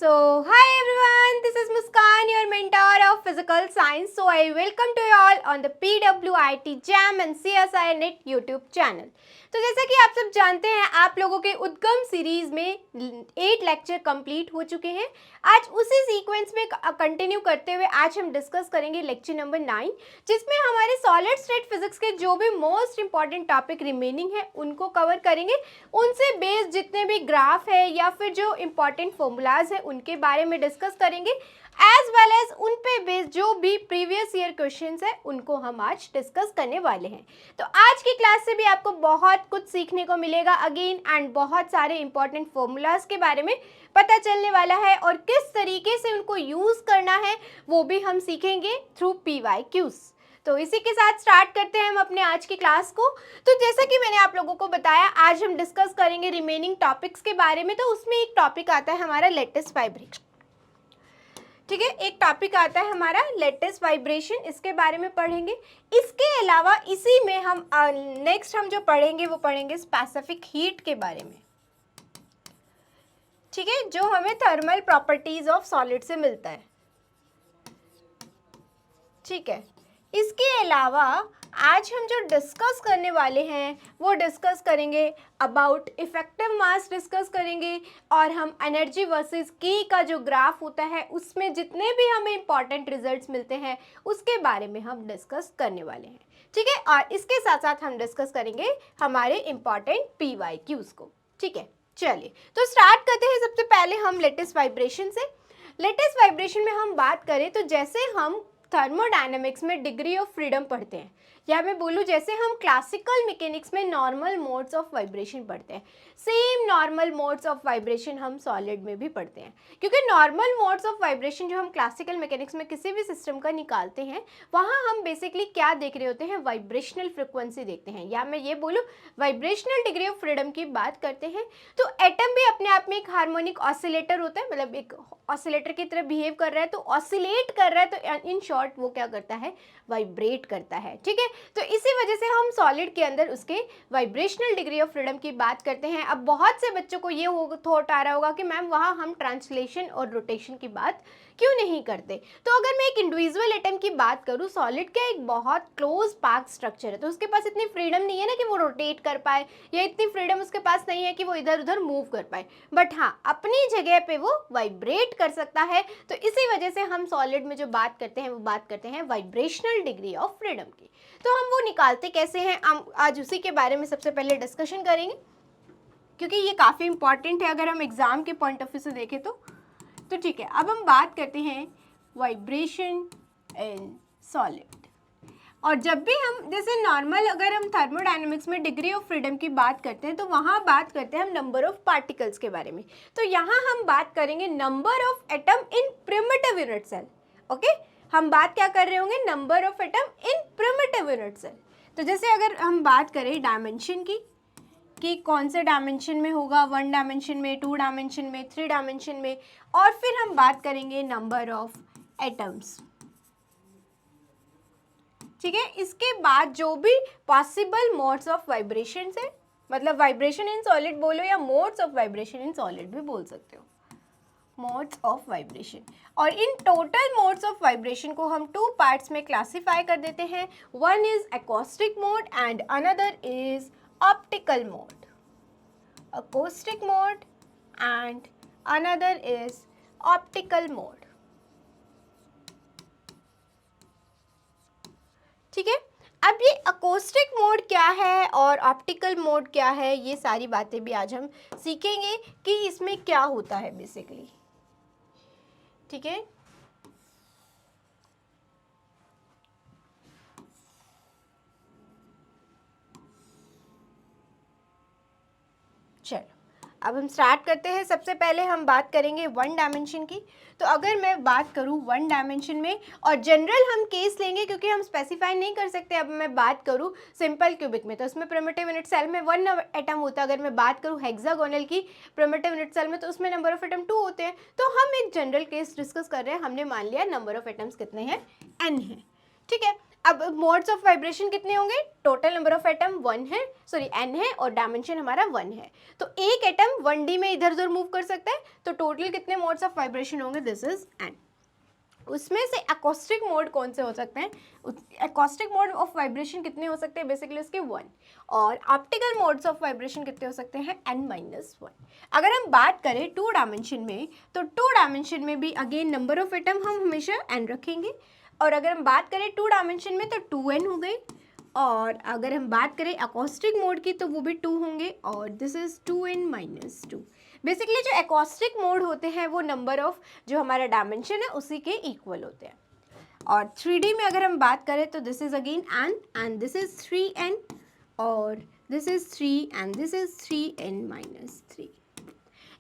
So, hi everyone, this is Muskan, your mentor of Physical Science. So, I welcome to you all on the PWIT JAM and CSI NET YouTube channel. तो जैसा कि आप सब जानते हैं, आप लोगों के उद्गम सीरीज में 8 लेक्चर कंप्लीट हो चुके हैं। आज उसी सीक्वेंस में कंटिन्यू करते हुए आज हम डिस्कस करेंगे लेक्चर नंबर 9, जिसमें हमारे सॉलिड स्टेट फिजिक्स के जो भी मोस्ट इंपॉर्टेंट टॉपिक रिमेनिंग है उनको कवर करेंगे। उनसे बेस्ड जितने भी ग्राफ है या फिर जो इंपॉर्टेंट फॉर्मूलाज है उनके बारे में डिस्कस करेंगे, एज वेल एज उन पे बेस्ड जो भी प्रीवियस ईयर क्वेश्चंस है उनको हम आज डिस्कस करने वाले हैं। तो आज की क्लास से भी आपको बहुत कुछ सीखने को मिलेगा अगेन, एंड बहुत सारे इंपॉर्टेंट फॉर्मूलाज के बारे में पता चलने वाला है और किस तरीके से उनको यूज़ करना है वो भी हम सीखेंगे थ्रू PYQs। तो इसी के साथ स्टार्ट करते हैं हम अपने आज की क्लास को। तो जैसा कि मैंने आप लोगों को बताया, आज हम डिस्कस करेंगे रिमेनिंग टॉपिक्स के बारे में। तो उसमें एक टॉपिक आता है हमारा लेटेस्ट वाइब्रेशन, ठीक है, एक टॉपिक आता है हमारा लेटेस्ट वाइब्रेशन, इसके बारे में पढ़ेंगे। इसके अलावा इसी में हम नेक्स्ट हम जो पढ़ेंगे वो पढ़ेंगे स्पेसिफिक हीट के बारे में, ठीक है, जो हमें थर्मल प्रॉपर्टीज ऑफ सॉलिड से मिलता है, ठीक है। इसके अलावा आज हम जो डिस्कस करने वाले हैं वो डिस्कस करेंगे अबाउट इफेक्टिव मास डिस्कस करेंगे, और हम एनर्जी वर्सेस की का जो ग्राफ होता है उसमें जितने भी हमें इंपॉर्टेंट रिजल्ट्स मिलते हैं उसके बारे में हम डिस्कस करने वाले हैं, ठीक है। और इसके साथ साथ हम डिस्कस करेंगे हमारे इंपॉर्टेंट PYQs को, ठीक है। चलिए तो स्टार्ट करते हैं। सबसे पहले हम लेटेस्ट वाइब्रेशन से। लेटेस्ट वाइब्रेशन में हम बात करें तो जैसे हम थर्मोडायनेमिक्स में डिग्री ऑफ फ्रीडम पढ़ते हैं, या मैं बोलूँ जैसे हम क्लासिकल मैकेनिक्स में नॉर्मल मोड्स ऑफ वाइब्रेशन पढ़ते हैं, same normal modes of vibration हम सॉलिड में भी पढ़ते हैं। क्योंकि नॉर्मल मोड्स ऑफ वाइब्रेशन जो हम क्लासिकल मैकेनिक्स में किसी भी सिस्टम का निकालते हैं, वहाँ हम बेसिकली क्या देख रहे होते हैं, वाइब्रेशनल फ्रिक्वेंसी देखते हैं, या मैं ये बोलूँ वाइब्रेशनल डिग्री ऑफ फ्रीडम की बात करते हैं। तो एटम भी अपने आप में एक हार्मोनिक ऑसिलेटर होता है, मतलब एक ऑसिलेटर की तरह बिहेव कर रहा है, तो ऑसिलेट कर रहा है, तो इन शॉर्ट वो क्या करता है, वाइब्रेट करता है, ठीक है। तो इसी वजह से हम सॉलिड के अंदर उसके वाइब्रेशनल डिग्री ऑफ फ्रीडम की बात करते हैं। अब बहुत से बच्चों को ये थॉट आ रहा होगा कि मैम वहाँ हम ट्रांसलेशन और रोटेशन की बात क्यों नहीं करते। तो अगर मैं एक इंडिविजुअल एटम की बात करूँ, सॉलिड का एक बहुत क्लोज पैक्ड स्ट्रक्चर है, तो उसके पास इतनी फ्रीडम नहीं है ना कि वो रोटेट कर पाए, या इतनी फ्रीडम उसके पास नहीं है कि वो इधर उधर मूव कर पाए, बट हाँ अपनी जगह पे वो वाइब्रेट कर सकता है। तो इसी वजह से हम सॉलिड में जो बात करते हैं वो बात करते हैं वाइब्रेशनल डिग्री ऑफ फ्रीडम की। तो हम वो निकालते कैसे हैं, हम आज उसी के बारे में सबसे पहले डिस्कशन करेंगे, क्योंकि ये काफ़ी इंपॉर्टेंट है अगर हम एग्जाम के पॉइंट ऑफ व्यू से देखें तो ठीक है। अब हम बात करते हैं वाइब्रेशन इन सॉलिड। और जब भी हम जैसे नॉर्मल अगर हम थर्मोडायनेमिक्स में डिग्री ऑफ फ्रीडम की बात करते हैं तो वहाँ बात करते हैं हम नंबर ऑफ पार्टिकल्स के बारे में। तो यहाँ हम बात करेंगे number of atom in primitive unit cell, okay. हम बात क्या कर रहे होंगे, number of atom in primitive unit cell. तो जैसे अगर हम बात करें डायमेंशन की, कि कौन से डायमेंशन में होगा, 1 डायमेंशन में, 2 डायमेंशन में, 3 डायमेंशन में, और फिर हम बात करेंगे नंबर ऑफ एटम्स, ठीक है। इसके बाद जो भी पॉसिबल मोड्स ऑफ वाइब्रेशन है, मतलब वाइब्रेशन इन सॉलिड बोलो या modes of vibration in solid भी बोल सकते हो, मोड्स ऑफ वाइब्रेशन। और in total modes of vibration को हम 2 पार्ट्स में क्लासीफाई कर देते हैं। One is acoustic mode and another is optical mode, acoustic mode and another is optical mode, ठीक है। अब ये acoustic mode क्या है और optical mode क्या है, ये सारी बातें भी आज हम सीखेंगे कि इसमें क्या होता है बेसिकली, ठीक है। चलो अब हम स्टार्ट करते हैं। सबसे पहले हम बात करेंगे 1 डायमेंशन की। तो अगर मैं बात करूँ 1 डायमेंशन में, और जनरल हम केस लेंगे क्योंकि हम स्पेसिफाई नहीं कर सकते। अब मैं बात करूँ सिंपल क्यूबिक में, तो उसमें प्रिमिटिव यूनिट सेल में 1 एटम होता है। अगर मैं बात करूँ हेक्सागोनल की प्रिमिटिव यूनिट सेल में, तो उसमें नंबर ऑफ एटम 2 होते हैं। तो हम एक जनरल केस डिस्कस कर रहे हैं, हमने मान लिया नंबर ऑफ एटम्स कितने हैं, n है, ठीक है। अब मोड्स ऑफ वाइब्रेशन कितने होंगे, टोटल नंबर ऑफ एटम 1 है, सॉरी n है, और डायमेंशन हमारा 1 है, तो एक एटम 1D में इधर उधर मूव कर सकता है, तो टोटल कितने मोड्स ऑफ वाइब्रेशन होंगे, दिस इज n। उसमें से एकॉस्टिक मोड कौन से हो सकते हैं, एकॉस्टिक मोड ऑफ वाइब्रेशन कितने हो सकते हैं, बेसिकली उसके 1, और ऑप्टिकल मोड्स ऑफ वाइब्रेशन कितने हो सकते हैं, n-1। अगर हम बात करें 2 डायमेंशन में, तो 2 डायमेंशन में भी अगेन नंबर ऑफ एटम हम हमेशा n रखेंगे, और अगर हम बात करें 2 डायमेंशन में तो 2n हो गई, और अगर हम बात करें एकॉस्टिक मोड की तो वो भी 2 होंगे, और दिस इज 2n-2। बेसिकली जो एकॉस्टिक मोड होते हैं वो नंबर ऑफ जो हमारा डायमेंशन है उसी के इक्वल होते हैं। और 3D में अगर हम बात करें तो this is again n and this is 3n, और this is 3 and this is 3n-3।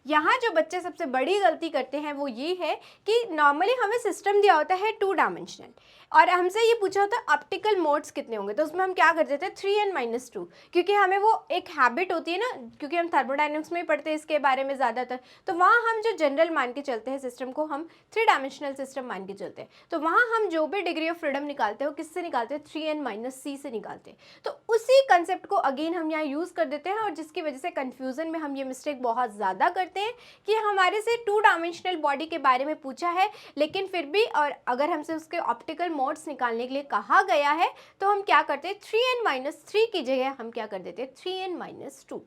यहाँ जो बच्चे सबसे बड़ी गलती करते हैं वो ये है कि नॉर्मली हमें सिस्टम दिया होता है 2 डायमेंशनल, और हमसे ये पूछा होता है ऑप्टिकल मोड्स कितने होंगे, तो उसमें हम क्या कर देते हैं 3n-2, क्योंकि हमें वो एक हैबिट होती है ना, क्योंकि हम थर्मोडायनेमिक्स में ही पढ़ते हैं इसके बारे में ज़्यादातर, तो वहाँ हम जो जनरल मान के चलते हैं सिस्टम को, हम 3 डायमेंशनल सिस्टम मान के चलते हैं, तो वहाँ हम जो भी डिग्री ऑफ फ्रीडम निकालते हैं वो किससे निकालते हैं, 3n-c से निकालते हैं। तो उसी कंसेप्ट को अगेन हम यहाँ यूज़ कर देते हैं, और जिसकी वजह से कन्फ्यूज़न में हम ये मिस्टेक बहुत ज़्यादा करते हैं कि हमारे से 2 डायमेंशनल बॉडी के बारे में पूछा है, लेकिन फिर भी और अगर हमसे उसके ऑप्टिकल मोड्स निकालने के लिए कहा गया है तो हम क्या करते हैं 3n-3 की जगह हम क्या कर देते हैं 3n-2।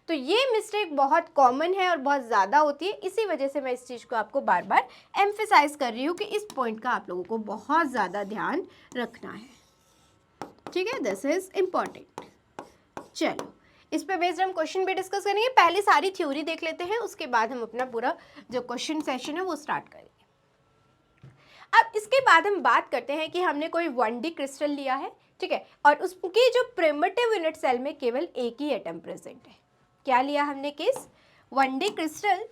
तो ये मिस्टेक बहुत कॉमन है और बहुत ज़्यादा होती है, इसी वजह से मैं इस चीज़ को आपको बार बार एम्फेसाइज कर रही हूँ कि इस पॉइंट का आप लोगों को बहुत ज़्यादा ध्यान रखना है, ठीक है, दिस इज इम्पॉर्टेंट। चलो इस पे बेस्ड हम क्वेश्चन भी डिस्कस करेंगे, पहले सारी थ्योरी देख लेते हैं, उसके बाद हम अपना पूरा जो क्वेश्चन सेशन है वो स्टार्ट करेंगे। अब इसके बाद हम बात करते हैं कि हमने कोई 1D क्रिस्टल लिया है, ठीक है, और उसकी जो प्रिमिटिव यूनिट सेल में केवल एक ही एटम प्रेजेंट है। क्या लिया हमने case, 1D crystal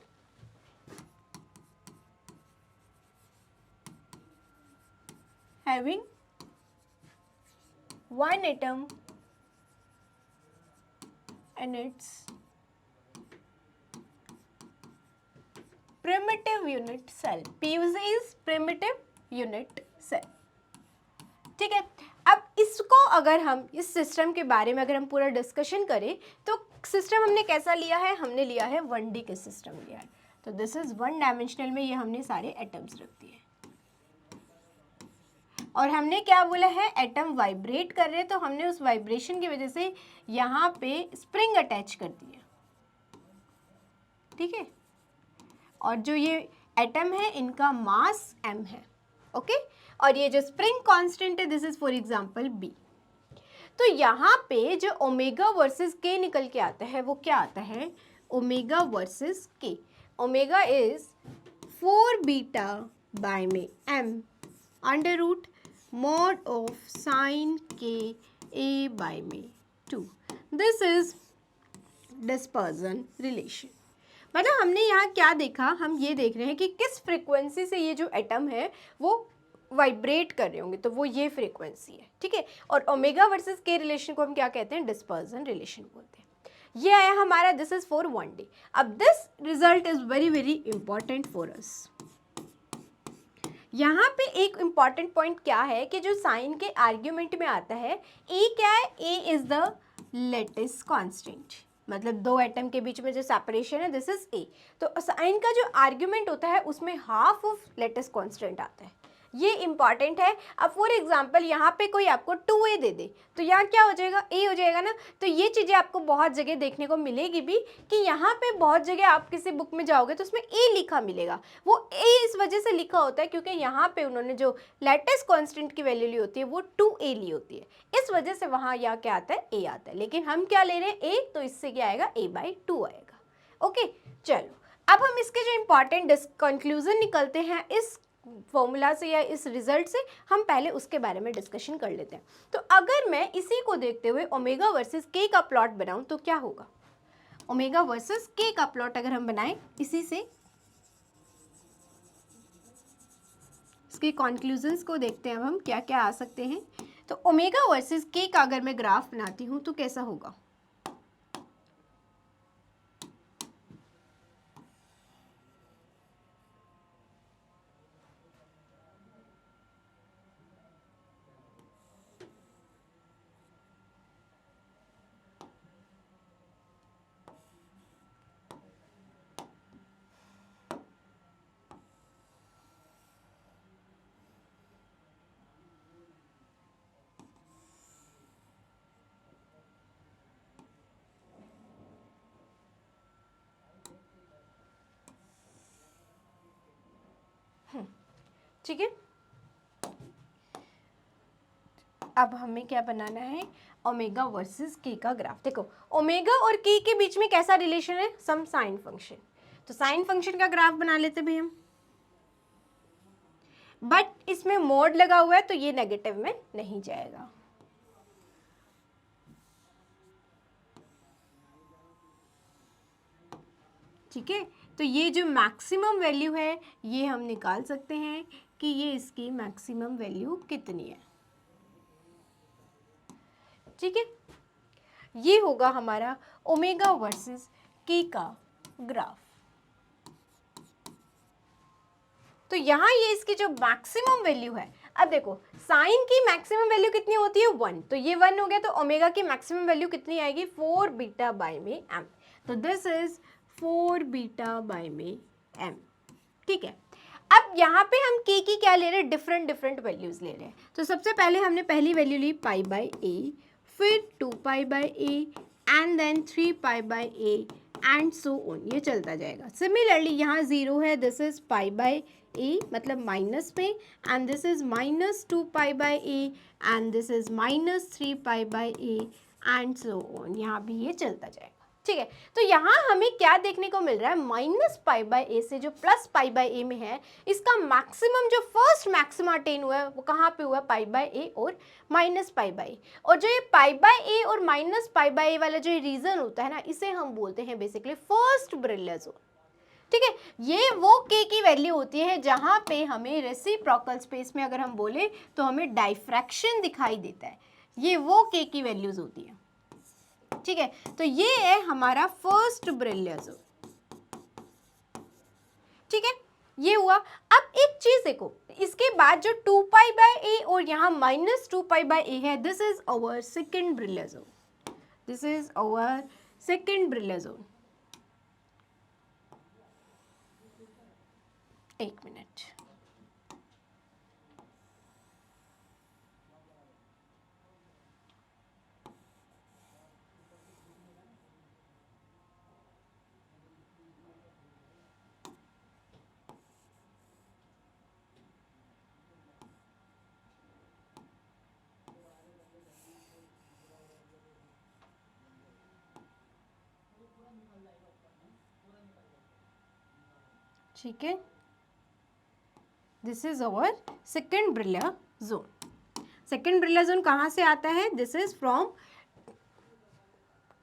having 1 atom and its primitive unit cell, PUC is primitive unit cell, ठीक है। अब इसको अगर हम इस सिस्टम के बारे में अगर हम पूरा डिस्कशन करें तो सिस्टम हमने कैसा लिया है, हमने लिया है 1D के सिस्टम लिया है, तो दिस इज 1 डायमेंशनल में ये हमने सारे एटम्स रख दिए, और हमने क्या बोला है, एटम वाइब्रेट कर रहे हैं, तो हमने उस वाइब्रेशन की वजह से यहाँ पे स्प्रिंग अटैच कर दिया, ठीक है, और जो ये एटम है इनका मास m है, ओके, और ये जो स्प्रिंग कांस्टेंट है this is for example b। तो यहाँ पे जो ओमेगा वर्सेस k निकल के आता है वो क्या आता है, omega versus k, omega is 4 beta by में m under root mod of sin k a by में 2, दिस इज डिस्पर्जन रिलेशन। मतलब हमने यहाँ क्या देखा, हम ये देख रहे हैं कि किस फ्रीक्वेंसी से ये जो एटम है वो वाइब्रेट कर रहे होंगे, तो वो ये फ्रीक्वेंसी है, ठीक है, और ओमेगा वर्सेस के रिलेशन को हम क्या कहते हैं, डिस्पर्जन रिलेशन बोलते हैं। ये आया हमारा, दिस इज फॉर 1D। अब this result is very very important for us. यहाँ पे एक इम्पॉर्टेंट पॉइंट क्या है कि जो साइन के आर्ग्यूमेंट में आता है, ए क्या है, ए इज द लेटिस कांस्टेंट, मतलब दो एटम के बीच में जो सेपरेशन है दिस इज ए, तो साइन का जो आर्ग्यूमेंट होता है उसमें हाफ ऑफ लेटिस कांस्टेंट आता है, ये इंपॉर्टेंट है। अब फॉर एग्जांपल यहाँ पे कोई आपको 2a दे दे तो यहाँ क्या हो जाएगा, a हो जाएगा ना, तो ये चीज़ें आपको बहुत जगह देखने को मिलेगी भी कि यहाँ पे बहुत जगह आप किसी बुक में जाओगे तो उसमें a लिखा मिलेगा, वो a इस वजह से लिखा होता है क्योंकि यहाँ पे उन्होंने जो लेटिस कांस्टेंट की वैल्यू ली होती है वो 2a ली होती है, इस वजह से वहाँ यहाँ क्या आता है, a आता है, लेकिन हम क्या ले रहे हैं a, तो इससे क्या आएगा, a/2 आएगा। ओके चलो अब हम इसके जो इंपॉर्टेंट कंक्लूजन निकलते हैं इस फॉर्मूला से या इस रिजल्ट से, हम पहले उसके बारे में डिस्कशन कर लेते हैं। तो अगर मैं इसी को देखते हुए ओमेगा वर्सेस के का प्लॉट बनाऊं तो क्या होगा, ओमेगा वर्सेस के का प्लॉट अगर हम बनाएं इसी से, इसके कंक्लूजन्स को देखते हैं अब हम क्या क्या आ सकते हैं। तो ओमेगा वर्सेस के का अगर मैं ग्राफ बनाती हूं तो कैसा होगा, ठीक है, अब हमें क्या बनाना है, ओमेगा वर्सेस के का ग्राफ। देखो ओमेगा और के बीच में कैसा रिलेशन है, सम साइन फंक्शन, तो साइन फंक्शन का ग्राफ बना लेते भाई हम, बट इसमें मोड लगा हुआ है तो ये नेगेटिव में नहीं जाएगा। ठीक है, तो ये जो मैक्सिमम वैल्यू है ये हम निकाल सकते हैं कि ये इसकी मैक्सिमम वैल्यू कितनी है। ठीक है, ये होगा हमारा ओमेगा वर्सेस के का ग्राफ। तो यहाँ ये इसकी जो मैक्सिमम वैल्यू है, अब देखो साइन की मैक्सिमम वैल्यू कितनी होती है 1, तो ये 1 हो गया, तो ओमेगा की मैक्सिमम वैल्यू कितनी आएगी 4 बीटा बाय में एम, तो दिस इज 4 बीटा बाय में एम। ठीक है, अब यहाँ पे हम के की क्या ले रहे हैं, डिफरेंट डिफरेंट वैल्यूज ले रहे हैं। तो सबसे पहले हमने पहली value Lee pi by a, फिर 2 pi by a and then 3 pi by a and so on, ये चलता जाएगा। सिमिलरली यहाँ 0 है, this is pi by a मतलब माइनस में, and this is minus 2 pi by a and this is minus 3 pi by a and so on, यहाँ भी ये चलता जाएगा। ठीक है, तो यहाँ हमें क्या देखने को मिल रहा है, माइनस पाई बाय ए से जो प्लस पाई बाय ए में है, इसका मैक्सिमम जो फर्स्ट मैक्सिमा अटेन हुआ है वो कहाँ पे हुआ है, पाई बाय ए और माइनस पाई बाय ए। और जो ये पाई बाय ए और माइनस पाई बाय ए वाला जो रीजन होता है ना, इसे हम बोलते हैं बेसिकली फर्स्ट ब्रिलर जोन। ठीक है, ये वो के की वैल्यू होती है जहाँ पे हमें रेसिप्रोकल स्पेस में अगर हम बोले तो हमें डाइफ्रैक्शन दिखाई देता है, ये वो के की वैल्यूज होती है। ठीक है, तो ये है हमारा फर्स्ट ब्रिलर जोन। ठीक है, ये हुआ। अब एक चीज देखो, इसके बाद जो 2 पाई बाय ए और यहाँ माइनस 2 पाई बाय ए है, this is our second Brillouin zone, this is our second Brillouin zone. एक मिनट, ठीक है, this is our second Brillouin zone. Second Brillouin zone कहाँ से आता है, this is from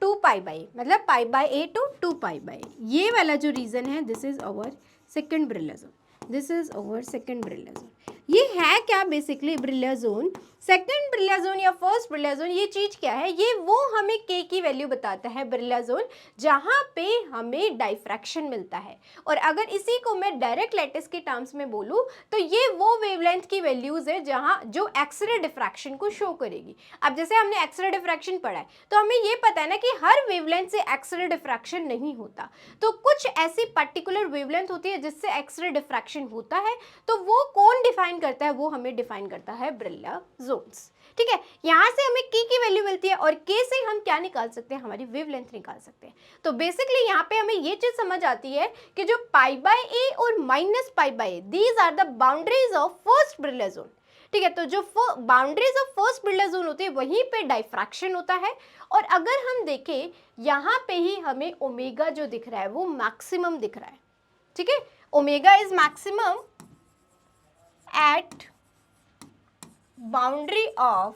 2 pi by, मतलब pi by a to 2 pi by, ये वाला जो रीजन है, this is our second Brillouin zone, this is our second Brillouin zone. ये है क्या basically Brillouin zone, second Brillouin zone या फर्स्ट ब्रिलर जोन, ये चीज क्या है, ये वो हमें के की वैल्यू बताता है ब्रिलर जोन जहाँ पे हमें डाइफ्रैक्शन मिलता है। और अगर इसी को मैं डायरेक्ट लैटिस के टर्म्स में बोलूँ तो ये वो वेवलेंथ की वैल्यूज है जहाँ जो एक्सरे डिफ्रैक्शन को शो करेगी। अब जैसे हमने एक्सरे डिफ्रैक्शन पढ़ा है तो हमें ये पता है ना कि हर वेवलेंथ से एक्सरे डिफ्रैक्शन नहीं होता, तो कुछ ऐसी पर्टिकुलर वेवलेंथ होती है जिससे एक्सरे डिफ्रैक्शन होता है, तो वो कौन डिफाइन करता है, वो हमें डिफाइन करता है ब्रिलर जोन्स। ठीक है, यहाँ से हमें की वैल्यू मिलती है और के से हम क्या निकाल सकते हैं, हमारी वेवलेंथ निकाल सकते हैं। तो बेसिकली यहाँ पे हमें ये चीज समझ आती है कि जो पाई बाय ए और minus pi by a, these are the boundaries of first Brillouin zone. ठीक है, तो जो boundaries of first Brillouin zone होती है वहीं पे डाइफ्रैक्शन होता है। और अगर हम देखें यहाँ पे ही हमें ओमेगा जो दिख रहा है वो मैक्सिमम दिख रहा है। ठीक है, omega is maximum at boundary of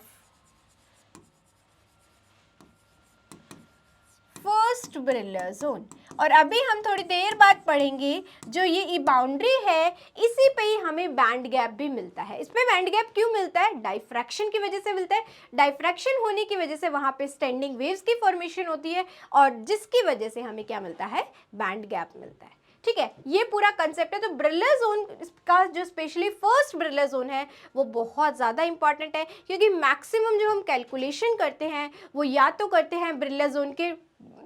first Brillouin zone. और अभी हम थोड़ी देर बाद पढ़ेंगे जो ये बाउंड्री है, इसी पे ही हमें बैंड गैप भी मिलता है। इस पे बैंड गैप क्यों मिलता है, डाइफ्रैक्शन की वजह से मिलता है। डाइफ्रैक्शन होने की वजह से वहां पे स्टैंडिंग वेव्स की फॉर्मेशन होती है और जिसकी वजह से हमें क्या मिलता है, बैंड गैप मिलता है। ठीक है, ये पूरा कंसेप्ट है। तो ब्रिलर जोन का जो स्पेशली फर्स्ट ब्रिलर जोन है वो बहुत ज़्यादा इंपॉर्टेंट है, क्योंकि मैक्सिमम जो हम कैलकुलेशन करते हैं वो या तो करते हैं ब्रिलर जोन के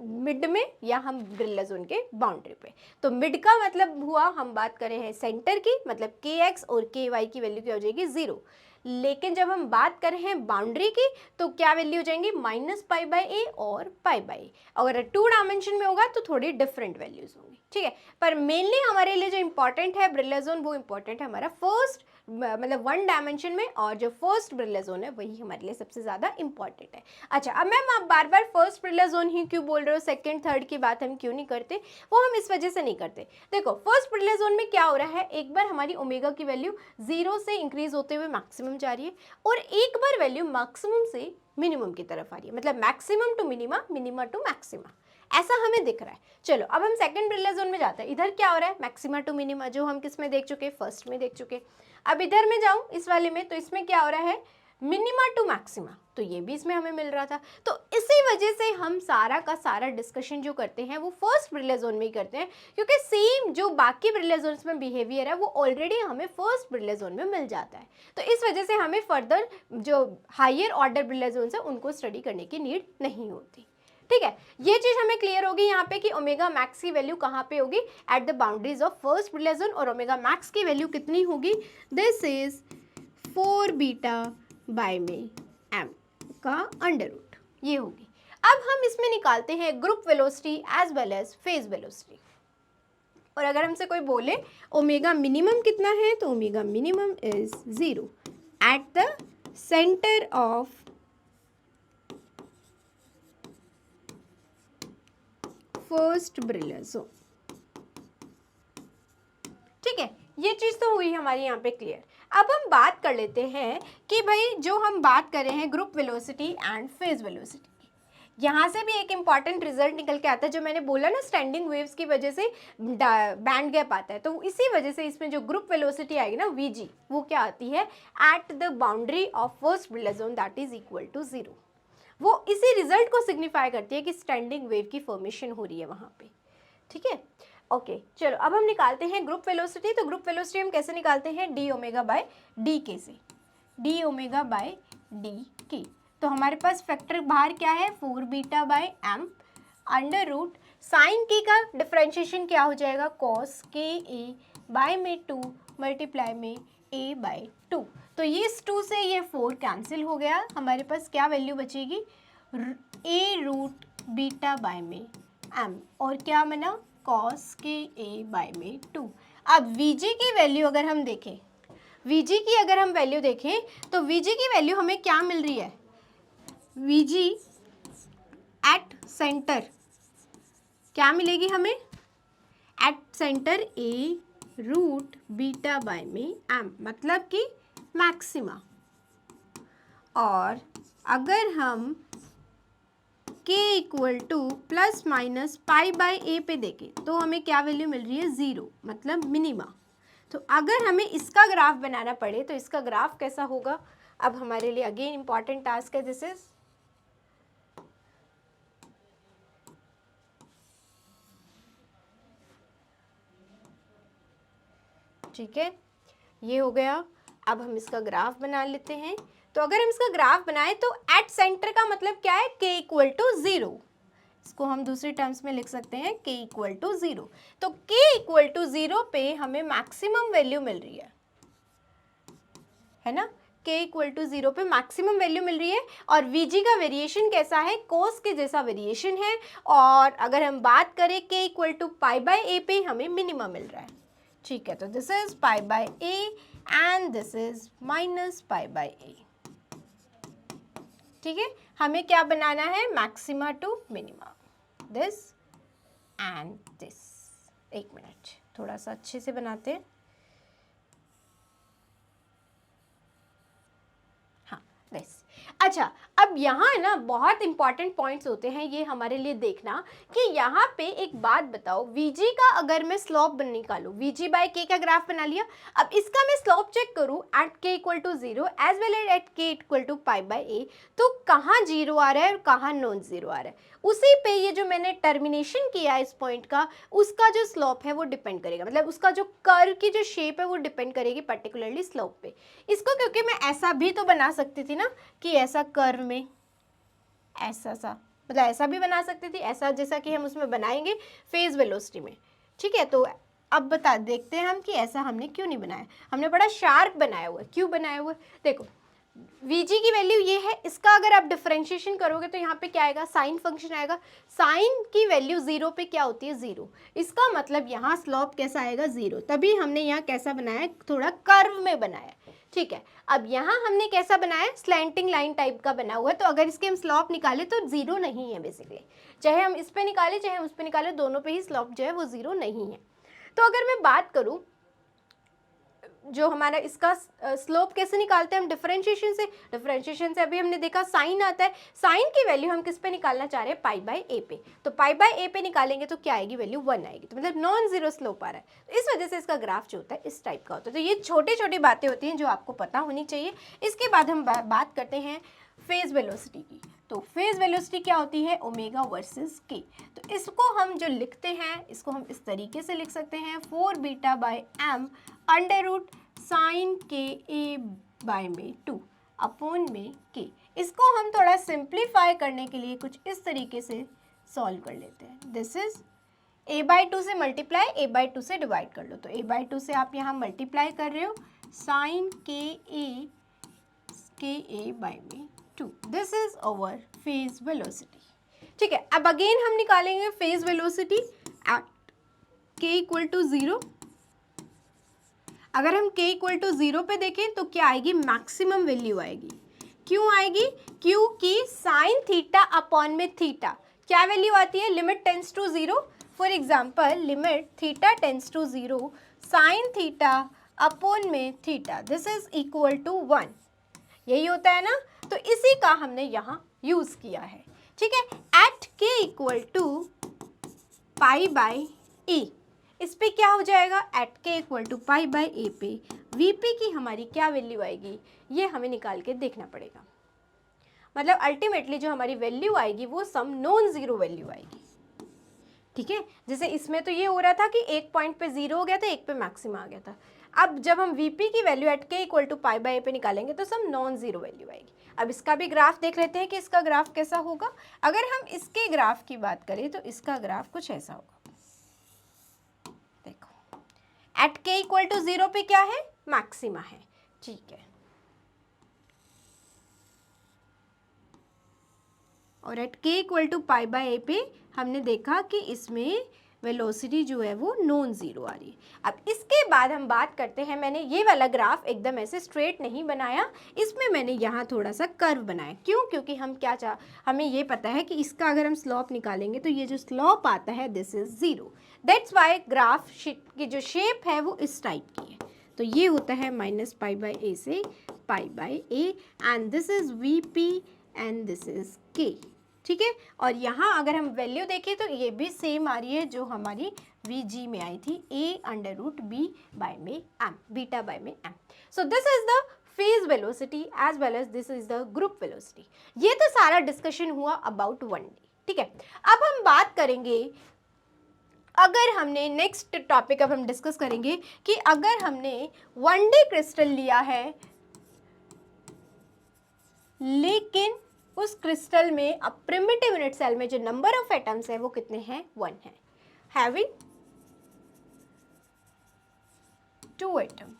मिड में या हम ब्रिलर जोन के बाउंड्री पे। तो मिड का मतलब हुआ, हम बात करें हैं सेंटर की, मतलब के एक्स और के वाई की वैल्यू क्या हो जाएगी 0। लेकिन जब हम बात कर रहे हैं बाउंड्री की तो क्या वैल्यू हो जाएंगी, माइनस पाई बाय ए और पाई बाय ए। अगर 2 डायमेंशन में होगा तो थोड़ी डिफरेंट वैल्यूज होंगी। ठीक है। पर मेनली हमारे लिए जो इम्पोर्टेंट है ब्रिल्ला जोन, वो इम्पोर्टेंट है हमारा फर्स्ट मतलब 1 डायमेंशन में, और जो फर्स्ट ब्रिल्ला जोन है वही हमारे लिए सबसे ज़्यादा इंपॉर्टेंट है। अच्छा, अब मैम आप बार बार फर्स्ट ब्रिल्ला जोन ही क्यों बोल रहे हो, सेकंड थर्ड की बात हम क्यों नहीं करते? वो हम इस वजह से नहीं करते। देखो फर्स्ट ब्रिल्ला जोन में क्या हो रहा है, एक बार हमारी ओमेगा की वैल्यू 0 से इंक्रीज होते हुए मैक्सिमम जा रही है, और एक बार वैल्यू मैक्सिमम से मिनिमम की तरफ आ रही है, मतलब maximum to minima, minima to maxima, ऐसा हमें दिख रहा है। चलो अब हम सेकंड ब्रिल्ला जोन में जाते हैं। इधर क्या हो रहा है, मैक्सिमा टू मिनिमा, जो हम किस में देख चुके, फर्स्ट में देख चुके। अब इधर में जाऊं इस वाले में, तो इसमें क्या हो रहा है, मिनिमा टू मैक्सिमा, तो ये भी इसमें हमें मिल रहा था। तो इसी वजह से हम सारा का सारा डिस्कशन जो करते हैं वो फर्स्ट ब्रिल्ला जोन में ही करते हैं, क्योंकि सेम जो बाकी ब्रिल्ला जोन्स में बिहेवियर है वो ऑलरेडी हमें फर्स्ट ब्रिल्ला जोन में मिल जाता है। तो इस वजह से हमें फर्दर जो हायर ऑर्डर ब्रिल्ला जोन्स है उनको स्टडी करने की नीड नहीं होती। ठीक है, ये चीज हमें क्लियर होगी यहाँ पे कि ओमेगा मैक्स की वैल्यू कहाँ पे होगी, at the boundaries of first Brillouin zone, और ओमेगा मैक्स की वैल्यू कितनी होगी, दिस इज 4 बीटा बाय में m का अंडर रूट, ये होगी। अब हम इसमें निकालते हैं group velocity as well as phase velocity, और अगर हमसे कोई बोले ओमेगा मिनिमम कितना है, तो omega minimum is 0 at the centre of first Brillouin zone. ठीक है, ये चीज़ तो हुई हमारी यहाँ पे क्लियर। अब हम बात कर लेते हैं कि भाई जो हम बात कर रहे हैं group velocity and phase velocity की, यहाँ से भी एक इम्पॉर्टेंट रिजल्ट निकल के आता है, जो मैंने बोला ना स्टैंडिंग वेव्स की वजह से बैंड गैप आता है, तो इसी वजह से इसमें जो ग्रुप वेलोसिटी आएगी ना वीजी, वो क्या आती है, at the boundary of first Brillouin zone that is equal to 0। वो इसी रिजल्ट को सिग्निफाई करती है कि स्टैंडिंग वेव की फॉर्मेशन हो रही है वहाँ पे। ठीक है, ओके चलो अब हम निकालते हैं ग्रुप वेलोसिटी। तो ग्रुप वेलोसिटी हम कैसे निकालते हैं, डी ओमेगा बाय डी के से, डी ओमेगा बाय डी की। तो हमारे पास फैक्टर बाहर क्या है, 4 beta by m under root sine की का डिफरेंशिएशन क्या हो जाएगा, कॉस के ए बाय में 2 मल्टीप्लाई में ए बाय 2। तो ये इस 2 से ये 4 कैंसिल हो गया, हमारे पास क्या वैल्यू बचेगी, ए रूट बीटा बाय में एम, और क्या बना, कॉस के ए बाय में 2। अब वीजी की वैल्यू अगर हम देखें, वीजी की अगर हम वैल्यू देखें तो वीजी की वैल्यू हमें क्या मिल रही है, वीजी एट सेंटर क्या मिलेगी हमें, at centre a root beta by में एम, मतलब कि मैक्सिमा। और अगर हम k equal to plus minus pi by a पे देखें तो हमें क्या वैल्यू मिल रही है, 0, मतलब मिनिमा। तो अगर हमें इसका ग्राफ बनाना पड़े तो इसका ग्राफ कैसा होगा, अब हमारे लिए अगेन इंपॉर्टेंट टास्क है, दिस इज ठीक है, ये हो गया। अब हम इसका ग्राफ बना लेते हैं। तो अगर हम इसका ग्राफ बनाएं तो एट सेंटर का मतलब क्या है, k इक्वल टू 0, इसको हम दूसरी टर्म्स में लिख सकते हैं k इक्वल टू 0। तो k इक्वल टू 0 पे हमें मैक्सिमम वैल्यू मिल रही है ना, k इक्वल टू 0 पे मैक्सिमम वैल्यू मिल रही है, और vg का वेरिएशन कैसा है, कोस के जैसा वेरिएशन है। और अगर हम बात करें k equal to pi by a पे हमें मिनिमम मिल रहा है। ठीक है, तो this is pi by a and this is minus pi by a. ठीक है, हमें क्या बनाना है, maxima to minima, this and this. एक मिनट, थोड़ा सा अच्छे से बनाते हैं। हाँ दिस। अच्छा, अब यहाँ है ना बहुत इंपॉर्टेंट पॉइंट्स होते हैं ये हमारे लिए देखना, कि यहाँ पे एक बात बताओ, वीजी का अगर मैं स्लोप निकालूँ, वीजी बाय के का ग्राफ बना लिया, अब इसका मैं स्लोप चेक करूँ at k equal to 0 as well at k equal to pi by a, तो कहाँ 0 आ रहा है और कहाँ नॉन 0 आ रहा है, उसी पे ये जो मैंने टर्मिनेशन किया इस पॉइंट का, उसका जो स्लोप है वो डिपेंड करेगा, मतलब उसका जो कर्व की जो शेप है वो डिपेंड करेगी पर्टिकुलरली स्लोप पे। इसको क्योंकि मैं ऐसा भी तो बना सकती थी ना, कि ऐसा कर्व में ऐसा सा, मतलब ऐसा भी बना सकती थी, ऐसा जैसा कि हम उसमें बनाएंगे फेज वेलोसिटी में। ठीक है, तो अब देखते हैं हम कि ऐसा हमने क्यों नहीं बनाया, हमने बड़ा शार्प बनाया हुआ है। क्यों बनाया हुआ है, देखो Vg की वैल्यू ये है, इसका अगर आप डिफरेंशिएशन करोगे तो यहाँ पे क्या आएगा, साइन फंक्शन आएगा। साइन की वैल्यू 0 पे क्या होती है, 0। इसका मतलब यहाँ स्लोप कैसा आएगा, 0। तभी हमने यहाँ कैसा बनाया, थोड़ा कर्व में बनाया, ठीक है। अब यहाँ हमने कैसा बनाया, स्लैंटिंग लाइन टाइप का बना हुआ है, तो अगर इसके हम स्लोप निकाले तो 0 नहीं है बेसिकली, चाहे हम इस पे निकाले चाहे हम उस पे निकाले, दोनों पे ही स्लोप जो है वो 0 नहीं है। तो अगर मैं बात करूँ जो हमारा इसका स्लोप कैसे निकालते हैं हम, डिफरेंशिएशन से। डिफरेंशिएशन से अभी हमने देखा साइन आता है, साइन की वैल्यू हम किस पे निकालना चाह रहे हैं, पाई बाय ए पे। तो पाई बाय ए पे निकालेंगे तो क्या आएगी, वैल्यू 1 आएगी, तो मतलब नॉन जीरो स्लोप आ रहा है। तो इस वजह से इसका ग्राफ जो होता है इस टाइप का होता है। तो ये छोटी छोटी बातें होती हैं जो आपको पता होनी चाहिए। इसके बाद हम बात करते हैं फेज वेलोसिटी की। तो फेज वेलोसिटी क्या होती है, ओमेगा वर्सेस के। तो इसको हम जो लिखते हैं, इसको हम इस तरीके से लिख सकते हैं, 4 beta by m under root sine k a bye में 2 अपॉन में के। इसको हम थोड़ा सिंप्लीफाई करने के लिए कुछ इस तरीके से सॉल्व कर लेते हैं। दिस इज a बाई 2 से मल्टीप्लाई, a बाई 2 से डिवाइड कर लो। तो a बाई 2 से आप यहाँ मल्टीप्लाई कर रहे हो, साइन के ए बाई में 2। This is our phase velocity, ठीक है। अब अगेन हम निकालेंगे phase velocity at k equal to 0। अगर हम k इक्वल टू 0 पे देखें तो क्या आएगी, मैक्सिमम वैल्यू आएगी। क्यों आएगी, क्योंकि साइन थीटा अपॉन में थीटा क्या वैल्यू आती है, limit tends to 0। For example limit theta tends to 0, sine theta upon में theta, this is equal to 1। यही होता है ना, तो इसी का हमने यहाँ यूज किया है, ठीक है। At k equal to pi by a, इस पे क्या हो जाएगा, at k equal to pi by a पे Vp की हमारी क्या वैल्यू आएगी, ये हमें निकाल के देखना पड़ेगा। मतलब अल्टीमेटली जो हमारी वैल्यू आएगी वो सम नॉन जीरो वैल्यू आएगी, ठीक है। जैसे इसमें तो ये हो रहा था कि एक पॉइंट पे 0 हो गया था, एक पे मैक्सिमम आ गया था। अब जब हम Vp की value at k equal to pi by a पे निकालेंगे तो सम नॉन जीरो वैल्यू आएगी। अब इसका भी ग्राफ देख लेते हैं कि इसका ग्राफ कैसा होगा। अगर हम इसके ग्राफ की बात करें तो इसका ग्राफ कुछ ऐसा होगा। एट k इक्वल टू 0 पे क्या है, मैक्सिमा है, ठीक है। और at k equal to pi by a पे हमने देखा कि इसमें वेलोसिटी जो है वो नॉन जीरो आ रही है। अब इसके बाद हम बात करते हैं, मैंने ये वाला ग्राफ एकदम ऐसे स्ट्रेट नहीं बनाया, इसमें मैंने यहाँ थोड़ा सा कर्व बनाया। क्यों, क्योंकि हम हमें ये पता है कि इसका अगर हम स्लोप निकालेंगे तो ये जो स्लोप आता है this is 0। That's why graph की जो शेप है वो इस टाइप की है। तो ये होता है माइनस पाई बाई ए से पाई by a, and this is Vp and this is K, ठीक है। और यहाँ अगर हम वैल्यू देखें तो ये भी सेम आ रही है जो हमारी Vg में आई थी, a under root b by में m, बीटा बाय में m। So this is the phase velocity as well as this is the group velocity. ये तो सारा डिस्कशन हुआ अबाउट 1D, ठीक है। अब हम बात करेंगे, अगर हमने नेक्स्ट टॉपिक अब हम डिस्कस करेंगे कि अगर हमने 1D क्रिस्टल लिया है लेकिन उस क्रिस्टल में अब प्रिमिटिव यूनिट सेल में जो नंबर ऑफ एटम्स है वो कितने हैं, 1 है, हैविंग 2 एटम।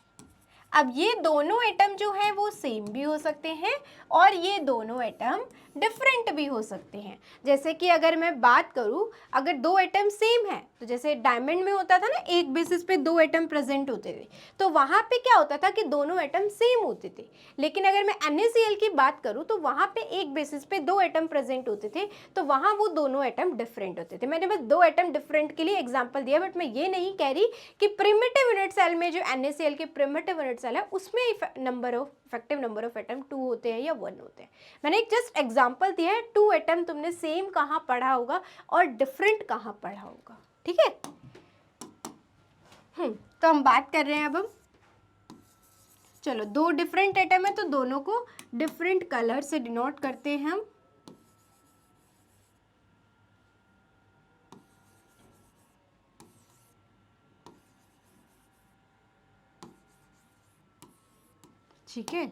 अब ये दोनों एटम जो हैं वो सेम भी हो सकते हैं और ये दोनों एटम डिफरेंट भी हो सकते हैं। जैसे कि अगर मैं बात करूं, अगर 2 एटम सेम है तो जैसे डायमंड में होता था ना, एक बेसिस पे 2 एटम प्रेजेंट होते थे, तो वहाँ पे क्या होता था कि दोनों एटम सेम होते थे। लेकिन अगर मैं NaCl की बात करूँ तो वहाँ पे एक बेसिस पे 2 एटम प्रेजेंट होते थे, तो वहाँ वो दोनों एटम डिफरेंट होते थे। मैंने बस 2 एटम डिफरेंट के लिए एग्जाम्पल दिया, बट मैं ये नहीं कह रही कि प्रिमिटिव यूनिट सेल में जो NaCl के प्रिमिटिव यूनिट सेल है उसमें इफेक्टिव नंबर ऑफ एटम 2 होते हैं या 1 होते हैं। मैंने एक जस्ट एग्जांपल दिया है, 2 एटम तुमने सेम कहाँ पढ़ा होगा और डिफरेंट कहाँ पढ़ा होगा, ठीक है। तो हम बात कर रहे हैं अब हम, चलो 2 डिफरेंट एटम है तो दोनों को डिफरेंट कलर से डिनोट करते हैं हम। ठीक है,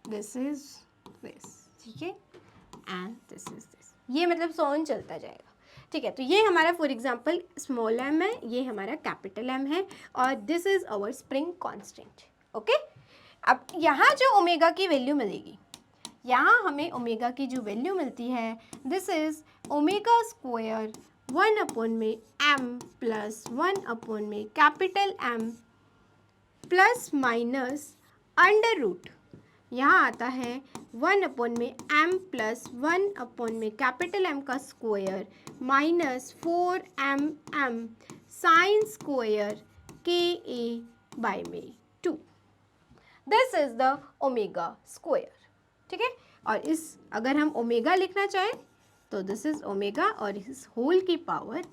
दिस इज दिस, ठीक है, एंड दिस इज दिस। ये मतलब सो ऑन चलता जाएगा, ठीक है। तो ये हमारा फॉर एग्जांपल स्मॉल m है, ये हमारा कैपिटल M है और this is our spring constant, okay. अब यहाँ जो ओमेगा की वैल्यू मिलेगी, यहाँ हमें ओमेगा की जो वैल्यू मिलती है, this is omega square 1 upon में m प्लस 1 अपॉन में capital M plus minus under root, यहाँ आता है 1 अपॉन में m प्लस 1 अपॉन में कैपिटल M का square minus 4mm sine square KA by में 2। This is the omega square, ठीक है। और इस अगर हम ओमेगा लिखना चाहें तो दिस इज ओमेगा और इस होल की पावर